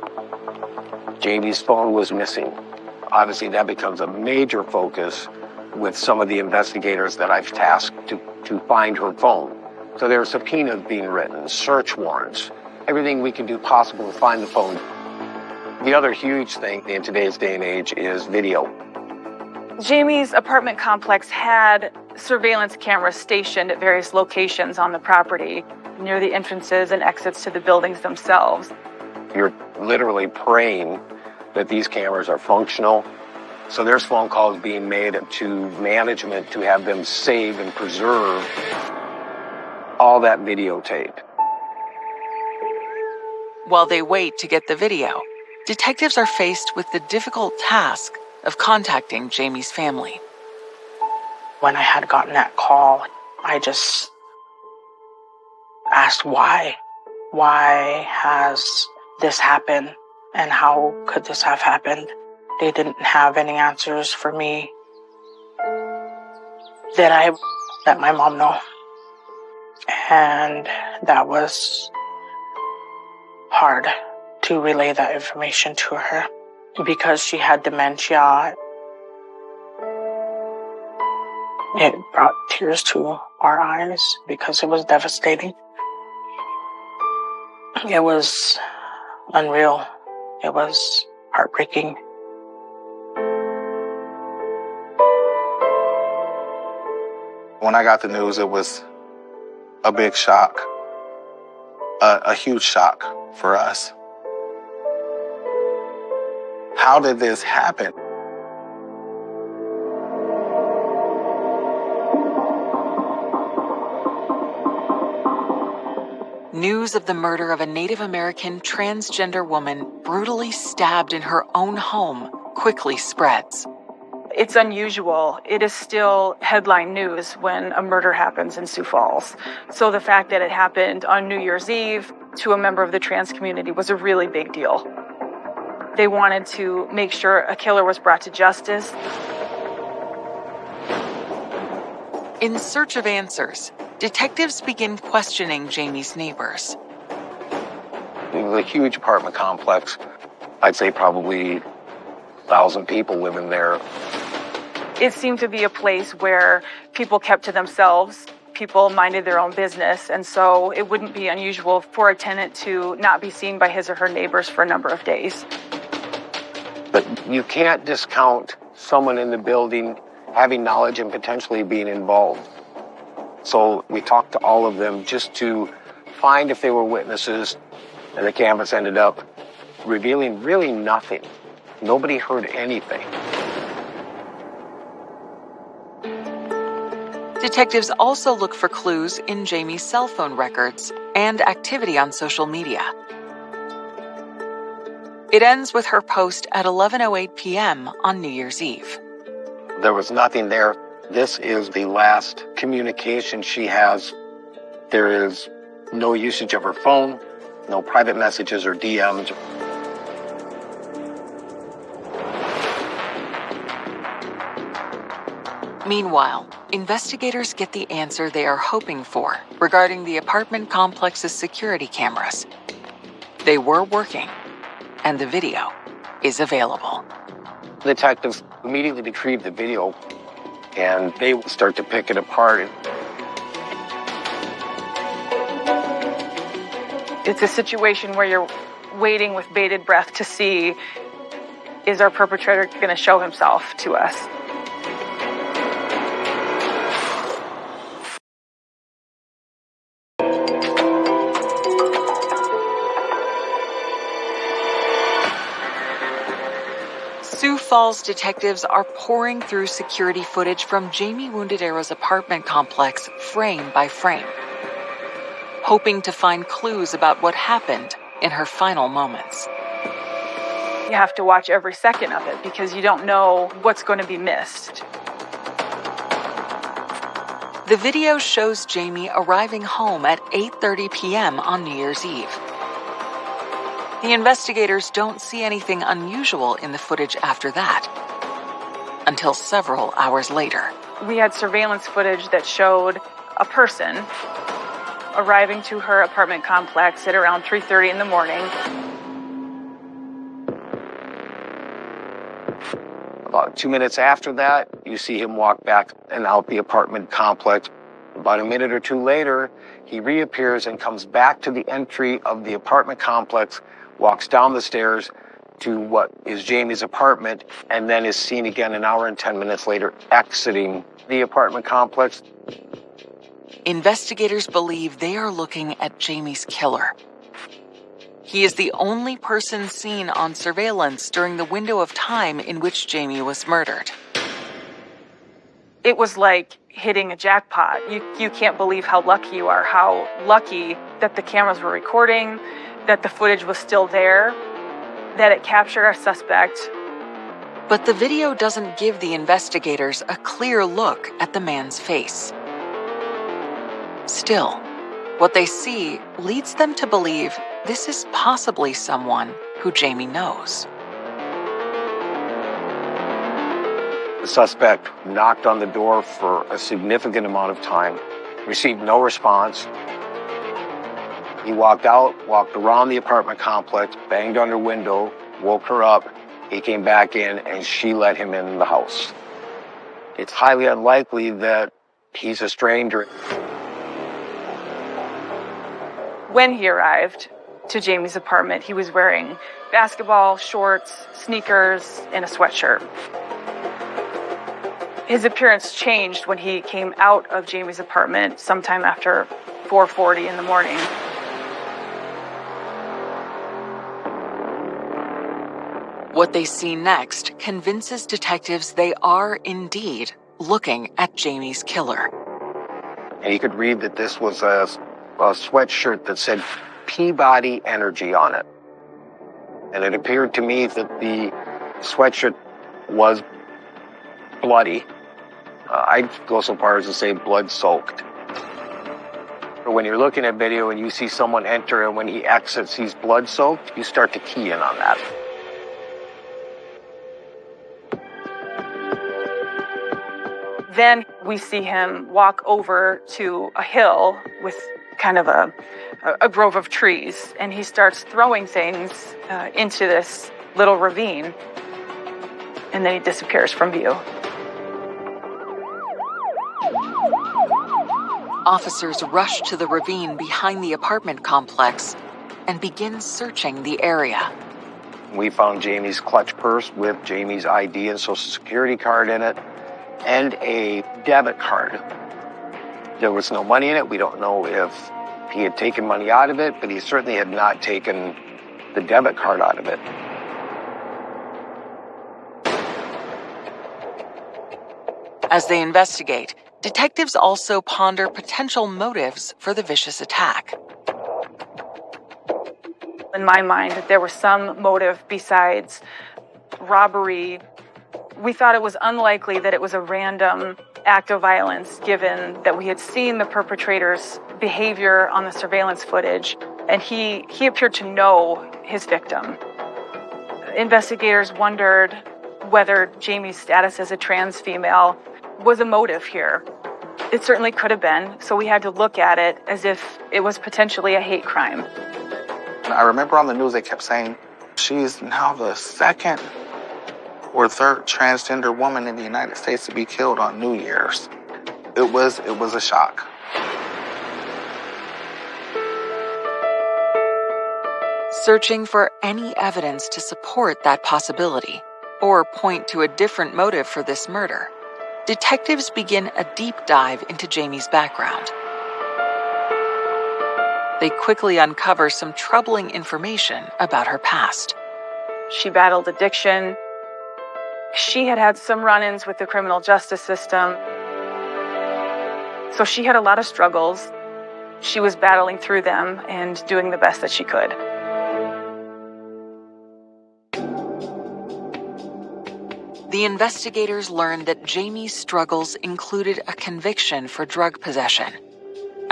Jamie's phone was missing. Obviously, that becomes a major focus with some of the investigators that I've tasked to find her phone. So there are subpoenas being written, search warrants, everything we can do possible to find the phone. The other huge thing in today's day and age is video. Jamie's apartment complex had surveillance cameras stationed at various locations on the property, near the entrances and exits to the buildings themselves. You're literally praying that these cameras are functional. So there's phone calls being made to management to have them save and preserve all that videotape. While they wait to get the video, detectives are faced with the difficult task of contacting Jamie's family. When I had gotten that call, I just asked why. Why has this happened? And how could this have happened? They didn't have any answers for me. Then I let my mom know. And that was hard to relay that information to her because she had dementia. It brought tears to our eyes because it was devastating. It was unreal. It was heartbreaking. When I got the news, it was a big shock, a huge shock for us. How did this happen? News of the murder of a Native American transgender woman brutally stabbed in her own home quickly spreads. It's unusual. It is still headline news when a murder happens in Sioux Falls. So the fact that it happened on New Year's Eve to a member of the trans community was a really big deal. They wanted to make sure a killer was brought to justice. In search of answers, detectives begin questioning Jamie's neighbors. It was a huge apartment complex. I'd say probably 1,000 people living there. It seemed to be a place where people kept to themselves. people minded their own business, and so it wouldn't be unusual for a tenant to not be seen by his or her neighbors for a number of days. But you can't discount someone in the building having knowledge and potentially being involved. So we talked to all of them just to find if they were witnesses, and the canvas ended up revealing really nothing. Nobody heard anything. Detectives also look for clues in Jamie's cell phone records and activity on social media. It ends with her post at 11:08 p.m. on New Year's Eve. There was nothing there. This is the last communication she has. There is no usage of her phone, no private messages or DMs. Meanwhile, investigators get the answer they are hoping for regarding the apartment complex's security cameras. They were working, and the video is available. Detectives immediately retrieve the video, and they start to pick it apart. It's a situation where you're waiting with bated breath to see, is our perpetrator going to show himself to us? Sioux Falls detectives are pouring through security footage from Jamie Wounded Arrow's apartment complex frame by frame, hoping to find clues about what happened in her final moments. You have to watch every second of it because you don't know what's going to be missed. The video shows Jamie arriving home at 8:30 p.m. on New Year's Eve. The investigators don't see anything unusual in the footage after that, until several hours later. We had surveillance footage that showed a person arriving to her apartment complex at around 3:30 in the morning. About 2 minutes after that, you see him walk back and out the apartment complex. About a minute or two later, he reappears and comes back to the entry of the apartment complex, walks down the stairs to what is Jamie's apartment, and then is seen again an hour and 10 minutes later exiting the apartment complex. Investigators believe they are looking at Jamie's killer. He is the only person seen on surveillance during the window of time in which Jamie was murdered. It was like hitting a jackpot. You can't believe how lucky you are, how lucky that the cameras were recording, that the footage was still there, that it captured our suspect. But the video doesn't give the investigators a clear look at the man's face. Still, what they see leads them to believe this is possibly someone who Jamie knows. The suspect knocked on the door for a significant amount of time, received no response. He walked out, walked around the apartment complex, banged on her window, woke her up. He came back in, and she let him in the house. It's highly unlikely that he's a stranger. When he arrived to Jamie's apartment, he was wearing basketball shorts, sneakers, and a sweatshirt. His appearance changed when he came out of Jamie's apartment sometime after 4:40 in the morning. What they see next convinces detectives they are indeed looking at Jamie's killer. And you could read that this was a sweatshirt that said Peabody Energy on it. And it appeared to me that the sweatshirt was bloody. I'd go so far as to say blood-soaked. When you're looking at video and you see someone enter and when he exits he's blood-soaked, you start to key in on that. Then we see him walk over to a hill with kind of a grove of trees, and he starts throwing things into this little ravine, and then he disappears from view. Officers rush to the ravine behind the apartment complex and begin searching the area. We found Jamie's clutch purse with Jamie's ID and social security card in it, and a debit card. There was no money in it. We don't know if he had taken money out of it, but he certainly had not taken the debit card out of it. As they investigate, detectives also ponder potential motives for the vicious attack. In my mind, there was some motive besides robbery. We thought it was unlikely that it was a random act of violence, given that we had seen the perpetrator's behavior on the surveillance footage, and he appeared to know his victim. Investigators wondered whether Jamie's status as a trans female was a motive here. It certainly could have been, so we had to look at it as if it was potentially a hate crime. I remember on the news they kept saying, she's now the second or third transgender woman in the United States to be killed on New Year's. It was a shock. Searching for any evidence to support that possibility or point to a different motive for this murder, detectives begin a deep dive into Jamie's background. They quickly uncover some troubling information about her past. She battled addiction. She had had some run-ins with the criminal justice system. So she had a lot of struggles. She was battling through them and doing the best that she could. The investigators learned that Jamie's struggles included a conviction for drug possession.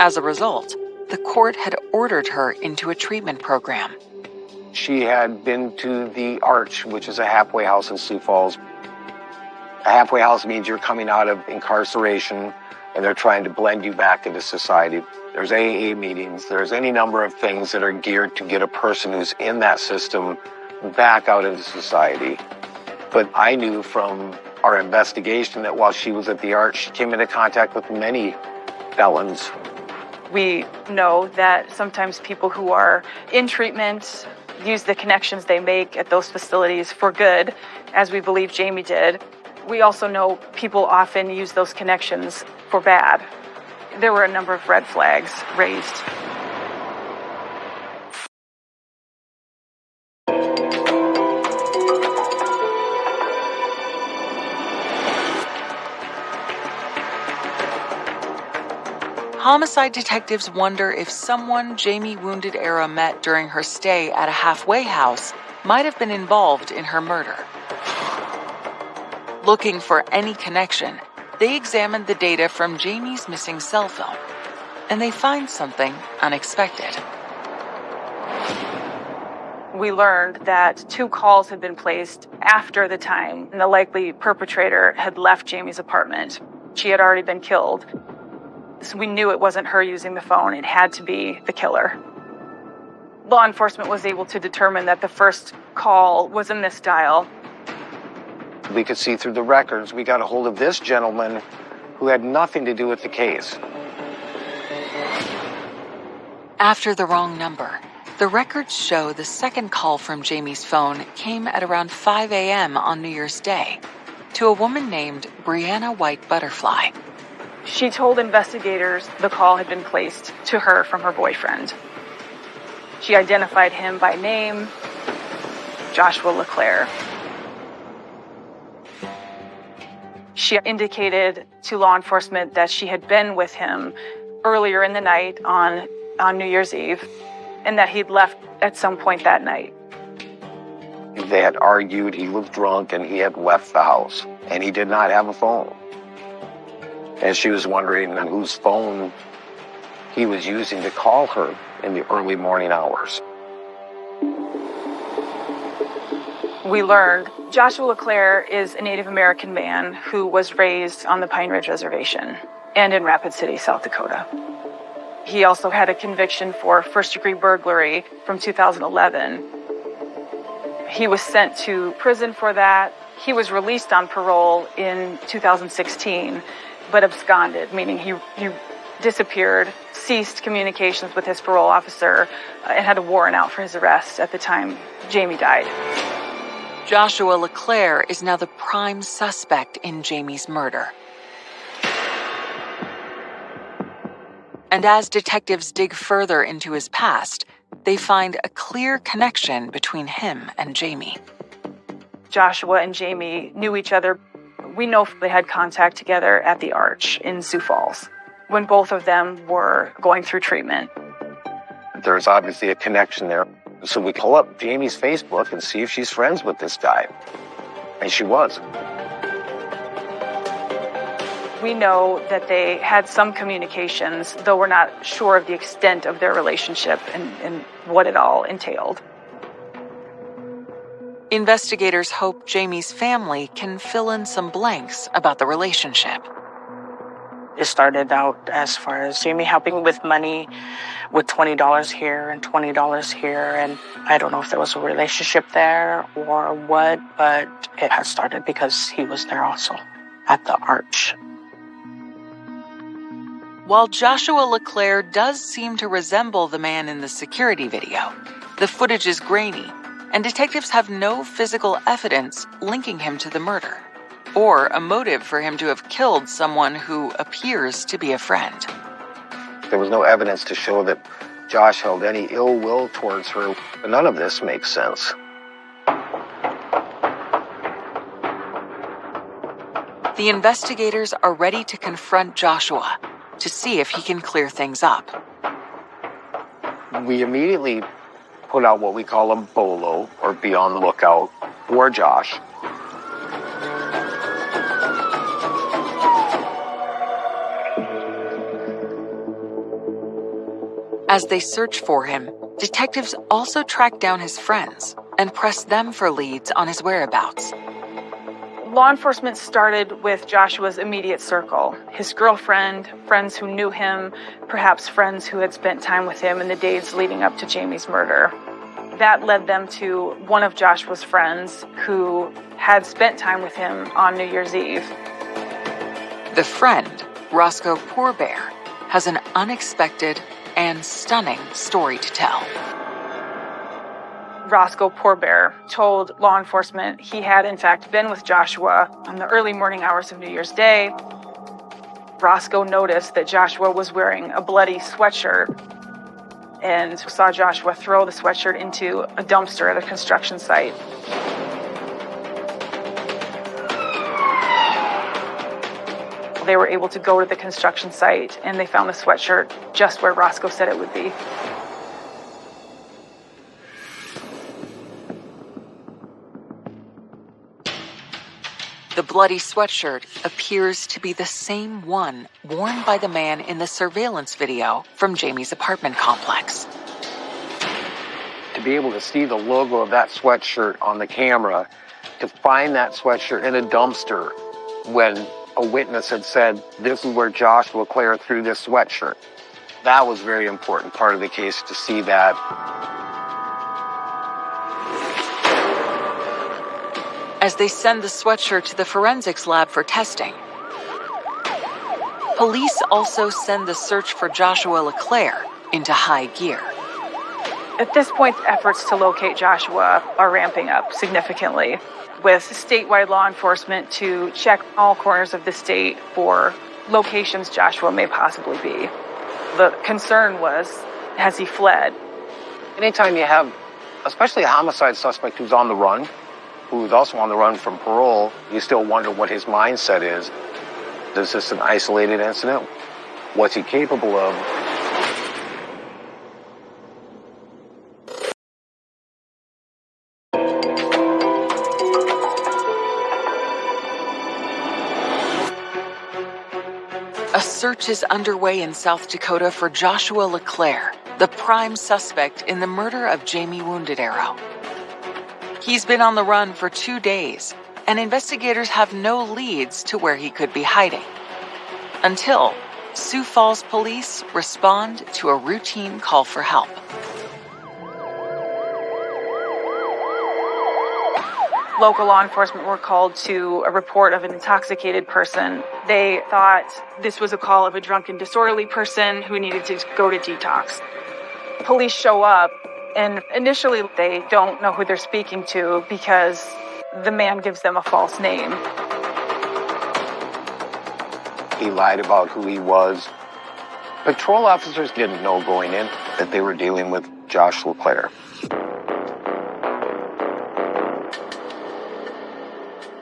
As a result, the court had ordered her into a treatment program. She had been to the Arch, which is a halfway house in Sioux Falls. A halfway house means you're coming out of incarceration and they're trying to blend you back into society. There's AA meetings. There's any number of things that are geared to get a person who's in that system back out into society. But I knew from our investigation that while she was at the Arch, she came into contact with many felons. We know that sometimes people who are in treatment use the connections they make at those facilities for good, as we believe Jamie did. We also know people often use those connections for bad. There were a number of red flags raised. Homicide detectives wonder if someone Jamie Wounded Era met during her stay at a halfway house might have been involved in her murder. Looking for any connection, they examined the data from Jamie's missing cell phone, and they find something unexpected. We learned that 2 calls had been placed after the time the likely perpetrator had left Jamie's apartment. She had already been killed. So we knew it wasn't her using the phone. It had to be the killer. Law enforcement was able to determine that the first call was in this dial. We could see through the records. We got a hold of this gentleman who had nothing to do with the case. After the wrong number, the records show the second call from Jamie's phone came at around 5 a.m. on New Year's Day to a woman named Brianna White Butterfly. She told investigators the call had been placed to her from her boyfriend. She identified him by name, Joshua LeClaire. She indicated to law enforcement that she had been with him earlier in the night on New Year's Eve, and that he'd left at some point that night. They had argued, he was drunk, and he had left the house, and he did not have a phone. And she was wondering whose phone he was using to call her in the early morning hours. We learned Joshua LeClaire is a Native American man who was raised on the Pine Ridge Reservation and in Rapid City, South Dakota. He also had a conviction for first-degree burglary from 2011. He was sent to prison for that. He was released on parole in 2016, but absconded, meaning he disappeared, ceased communications with his parole officer, and had a warrant out for his arrest at the time Jamie died. Joshua LeClaire is now the prime suspect in Jamie's murder. And as detectives dig further into his past, they find a clear connection between him and Jamie. Joshua and Jamie knew each other. We know they had contact together at the Arch in Sioux Falls when both of them were going through treatment. There's obviously a connection there. So we pull up Jamie's Facebook and see if she's friends with this guy. And she was. We know that they had some communications, though we're not sure of the extent of their relationship and what it all entailed. Investigators hope Jamie's family can fill in some blanks about the relationship. It started out as far as Jamie helping with money with $20 here and $20 here. And I don't know if there was a relationship there or what, but it had started because he was there also at the Arch. While Joshua LeClaire does seem to resemble the man in the security video, the footage is grainy, and detectives have no physical evidence linking him to the murder, or a motive for him to have killed someone who appears to be a friend. There was no evidence to show that Josh held any ill will towards her. None of this makes sense. The investigators are ready to confront Joshua to see if he can clear things up. We immediately put out what we call a BOLO, or be on the lookout, for Josh. As they search for him, detectives also track down his friends and press them for leads on his whereabouts. Law enforcement started with Joshua's immediate circle, his girlfriend, friends who knew him, perhaps friends who had spent time with him in the days leading up to Jamie's murder. That led them to one of Joshua's friends who had spent time with him on New Year's Eve. The friend, Roscoe Poorbear, has an unexpected and stunning story to tell. Roscoe Poorbear told law enforcement he had in fact been with Joshua on the early morning hours of New Year's Day. Roscoe noticed that Joshua was wearing a bloody sweatshirt and saw Joshua throw the sweatshirt into a dumpster at a construction site. They were able to go to the construction site and they found the sweatshirt just where Roscoe said it would be. The bloody sweatshirt appears to be the same one worn by the man in the surveillance video from Jamie's apartment complex. To be able to see the logo of that sweatshirt on the camera, to find that sweatshirt in a dumpster when a witness had said, this is where Joshua LeClaire threw this sweatshirt. That was a very important part of the case, to see that. As they send the sweatshirt to the forensics lab for testing, police also send the search for Joshua LeClaire into high gear. At this point, efforts to locate Joshua are ramping up significantly, with statewide law enforcement to check all corners of the state for locations Joshua may possibly be. The concern was, has he fled? Anytime you have, especially a homicide suspect who's on the run, who's also on the run from parole, you still wonder what his mindset is. Is this an isolated incident? What's he capable of? A search is underway in South Dakota for Joshua LeClaire, the prime suspect in the murder of Jamie Wounded Arrow. He's been on the run for 2 days, and investigators have no leads to where he could be hiding. Until Sioux Falls police respond to a routine call for help. local law enforcement were called to a report of an intoxicated person. They thought this was a call of a drunken, disorderly person who needed to go to detox. Police show up, and initially they don't know who they're speaking to because the man gives them a false name. He lied about who he was. Patrol officers didn't know going in that they were dealing with Josh LeClaire.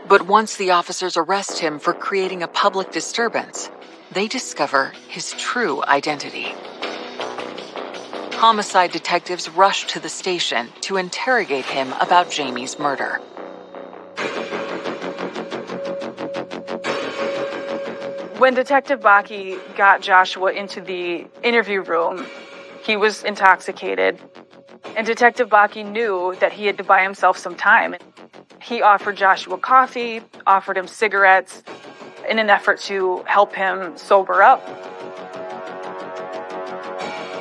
But once the officers arrest him for creating a public disturbance, they discover his true identity. Homicide detectives rush to the station to interrogate him about Jamie's murder. When Detective Bakke got Joshua into the interview room, he was intoxicated, and Detective Bakke knew that he had to buy himself some time. He offered Joshua coffee, offered him cigarettes in an effort to help him sober up.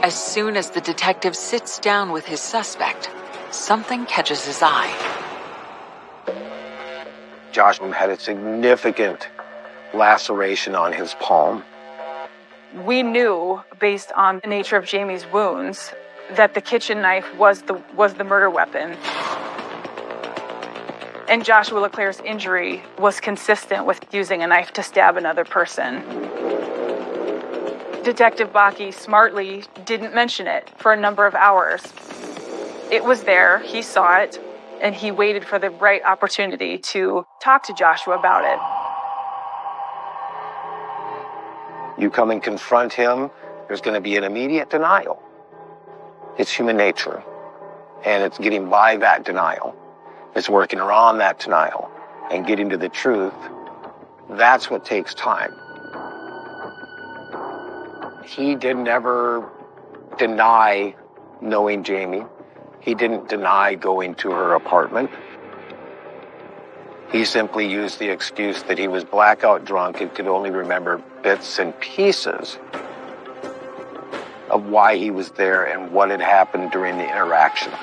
As soon as the detective sits down with his suspect, something catches his eye. Joshua had a significant laceration on his palm. We knew, based on the nature of Jamie's wounds, that the kitchen knife was the murder weapon. And Joshua LeClaire's injury was consistent with using a knife to stab another person. Detective Bakke smartly didn't mention it for a number of hours. It was there, he saw it, and he waited for the right opportunity to talk to Joshua about it. You come and confront him, there's going to be an immediate denial. It's human nature, and it's getting by that denial. It's working around that denial and getting to the truth. That's what takes time. He didn't ever deny knowing Jamie. He didn't deny going to her apartment. He simply used the excuse that he was blackout drunk and could only remember bits and pieces of why he was there and what had happened during the interaction.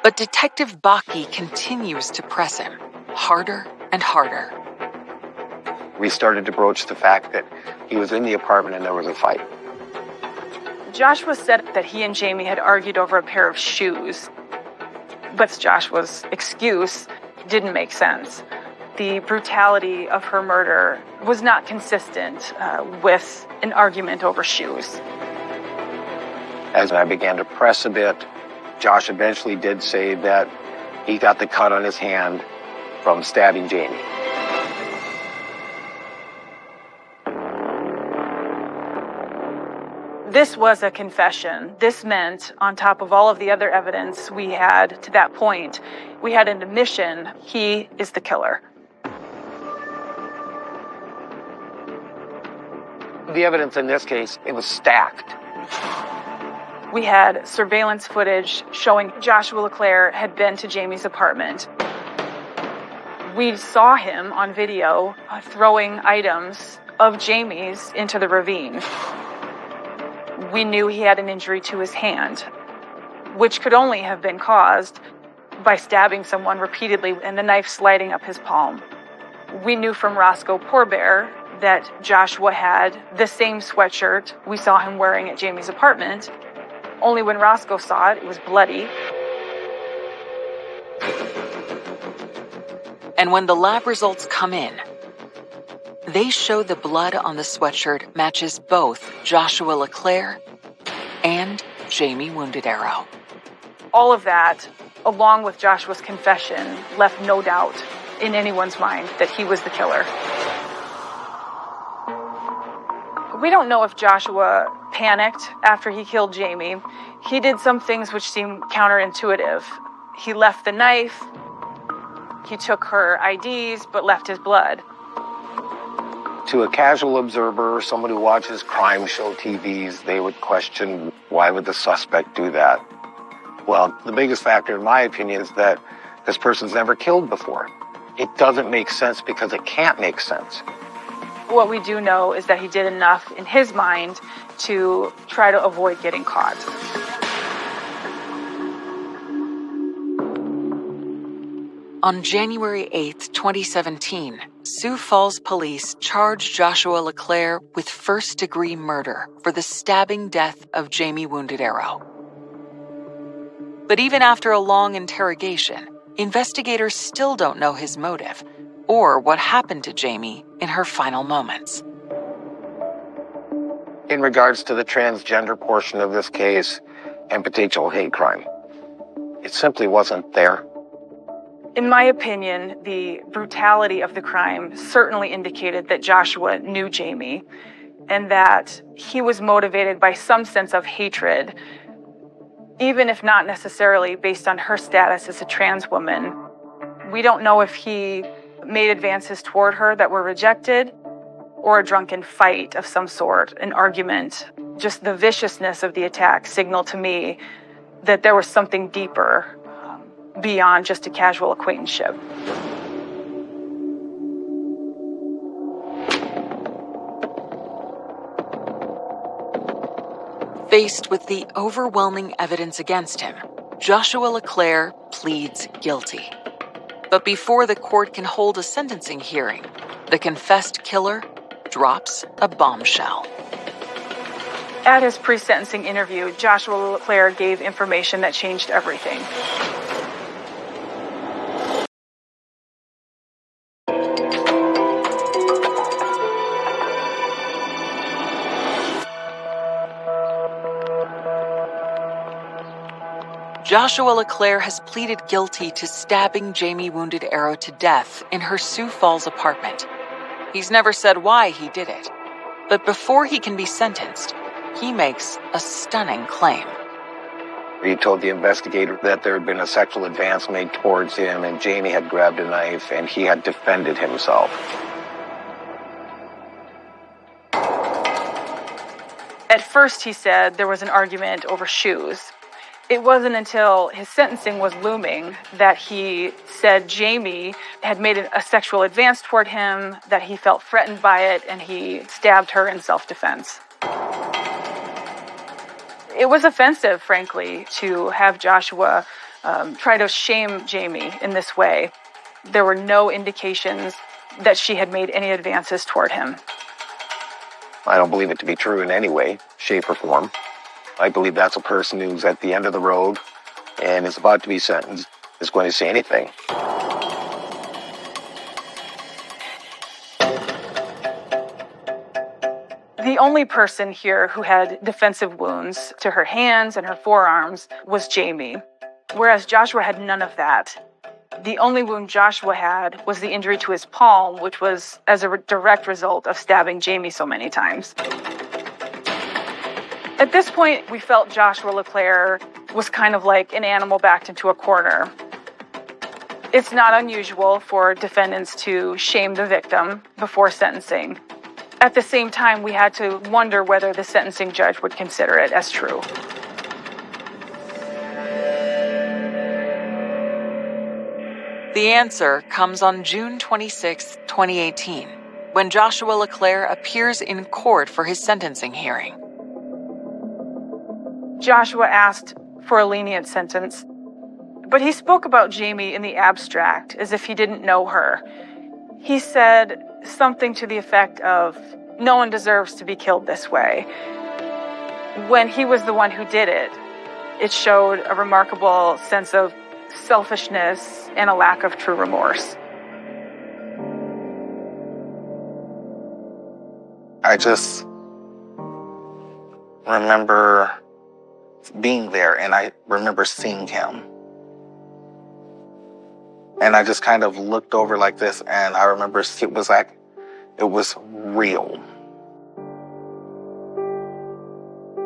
But Detective Bakke continues to press him harder and harder. We started to broach the fact that he was in the apartment and there was a fight. Joshua said that he and Jamie had argued over a pair of shoes, but Joshua's excuse didn't make sense. The brutality of her murder was not consistent with an argument over shoes. As I began to press a bit, Josh eventually did say that he got the cut on his hand from stabbing Jamie. This was a confession. This meant, on top of all of the other evidence we had to that point, we had an admission: he is the killer. The evidence in this case, it was stacked. We had surveillance footage showing Joshua LeClaire had been to Jamie's apartment. We saw him on video throwing items of Jamie's into the ravine. We knew he had an injury to his hand, which could only have been caused by stabbing someone repeatedly and the knife sliding up his palm. We knew from Roscoe Poorbear that Joshua had the same sweatshirt we saw him wearing at Jamie's apartment, only when Roscoe saw it, it was bloody. And when the lab results come in, they show the blood on the sweatshirt matches both Joshua LeClaire and Jamie Wounded Arrow. All of that, along with Joshua's confession, left no doubt in anyone's mind that he was the killer. We don't know if Joshua panicked after he killed Jamie. He did some things which seem counterintuitive. He left the knife, he took her IDs, but left his blood. To a casual observer, someone who watches crime show TVs, they would question, why would the suspect do that? Well, the biggest factor, in my opinion, is that this person's never killed before. It doesn't make sense because it can't make sense. What we do know is that he did enough in his mind to try to avoid getting caught. On January 8, 2017, Sioux Falls police charged Joshua LeClaire with first-degree murder for the stabbing death of Jamie Wounded Arrow. But even after a long interrogation, investigators still don't know his motive or what happened to Jamie in her final moments. In regards to the transgender portion of this case and potential hate crime, it simply wasn't there. In my opinion, the brutality of the crime certainly indicated that Joshua knew Jamie and that he was motivated by some sense of hatred, even if not necessarily based on her status as a trans woman. We don't know if he made advances toward her that were rejected or a drunken fight of some sort, an argument. Just the viciousness of the attack signaled to me that there was something deeper beyond just a casual acquaintanceship. Faced with the overwhelming evidence against him, Joshua LeClaire pleads guilty. But before the court can hold a sentencing hearing, the confessed killer drops a bombshell. At his pre-sentencing interview, Joshua LeClaire gave information that changed everything. Joshua LeClaire has pleaded guilty to stabbing Jamie Wounded Arrow to death in her Sioux Falls apartment. He's never said why he did it, but before he can be sentenced, he makes a stunning claim. He told the investigator that there had been a sexual advance made towards him and Jamie had grabbed a knife and he had defended himself. At first, he said there was an argument over shoes. It wasn't until his sentencing was looming that he said Jamie had made a sexual advance toward him, that he felt threatened by it, and he stabbed her in self-defense. It was offensive, frankly, to have Joshua try to shame Jamie in this way. There were no indications that she had made any advances toward him. I don't believe it to be true in any way, shape, or form. I believe that's a person who's at the end of the road and is about to be sentenced is going to say anything. The only person here who had defensive wounds to her hands and her forearms was Jamie, whereas Joshua had none of that. The only wound Joshua had was the injury to his palm, which was as a direct result of stabbing Jamie so many times. At this point, we felt Joshua LeClaire was kind of like an animal backed into a corner. It's not unusual for defendants to shame the victim before sentencing. At the same time, we had to wonder whether the sentencing judge would consider it as true. The answer comes on June 26, 2018, when Joshua LeClaire appears in court for his sentencing hearing. Joshua asked for a lenient sentence, but he spoke about Jamie in the abstract, as if he didn't know her. He said something to the effect of, "No one deserves to be killed this way." When he was the one who did it, it showed a remarkable sense of selfishness and a lack of true remorse. I just remember being there, and I remember seeing him. And I just kind of looked over like this, and I remember it was like, it was real.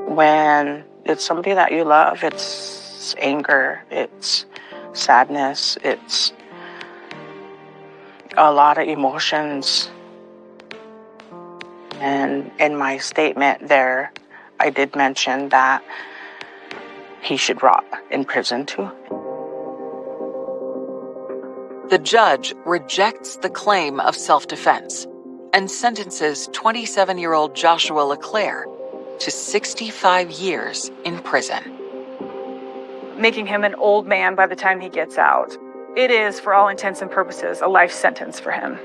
When it's somebody that you love, it's anger, it's sadness, it's a lot of emotions. And in my statement there, I did mention that he should rot in prison too. The judge rejects the claim of self-defense and sentences 27-year-old Joshua LeClaire to 65 years in prison. Making him an old man by the time he gets out. it is, for all intents and purposes, a life sentence for him.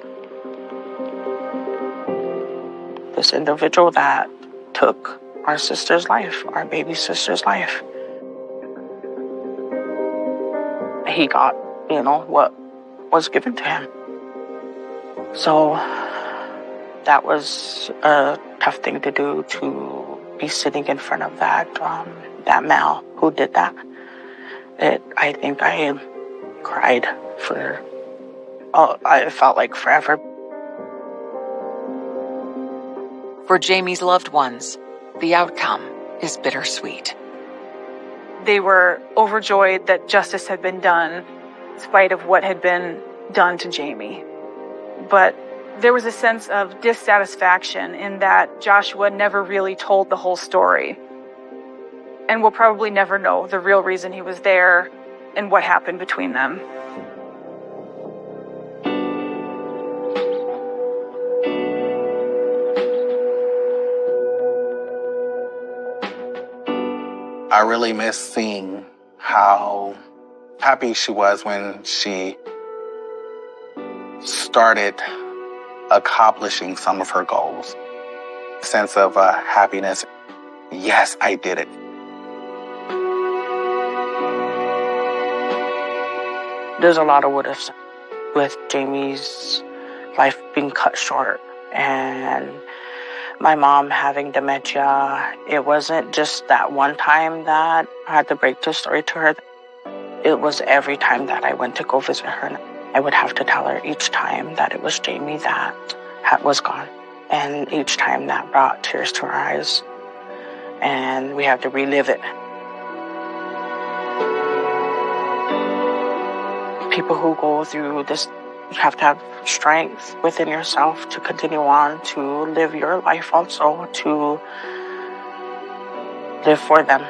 This individual that took our sister's life, our baby sister's life, he got, what was given to him. So that was a tough thing to do, to be sitting in front of that male who did that. I think I cried for, I felt like forever. For Jamie's loved ones, the outcome is bittersweet. They were overjoyed that justice had been done, in spite of what had been done to Jamie. But there was a sense of dissatisfaction in that Joshua never really told the whole story. And we'll probably never know the real reason he was there and what happened between them. I really miss seeing how happy she was when she started accomplishing some of her goals. Sense of happiness. Yes, I did it. There's a lot of what ifs with Jamie's life being cut short and my mom having dementia. It wasn't just that one time that I had to break the story to her. It was every time that I went to go visit her. I would have to tell her each time that it was Jamie that was gone. And each time that brought tears to her eyes. And we have to relive it. People who go through this, you have to have strength within yourself to continue on, to live your life also, to live for them.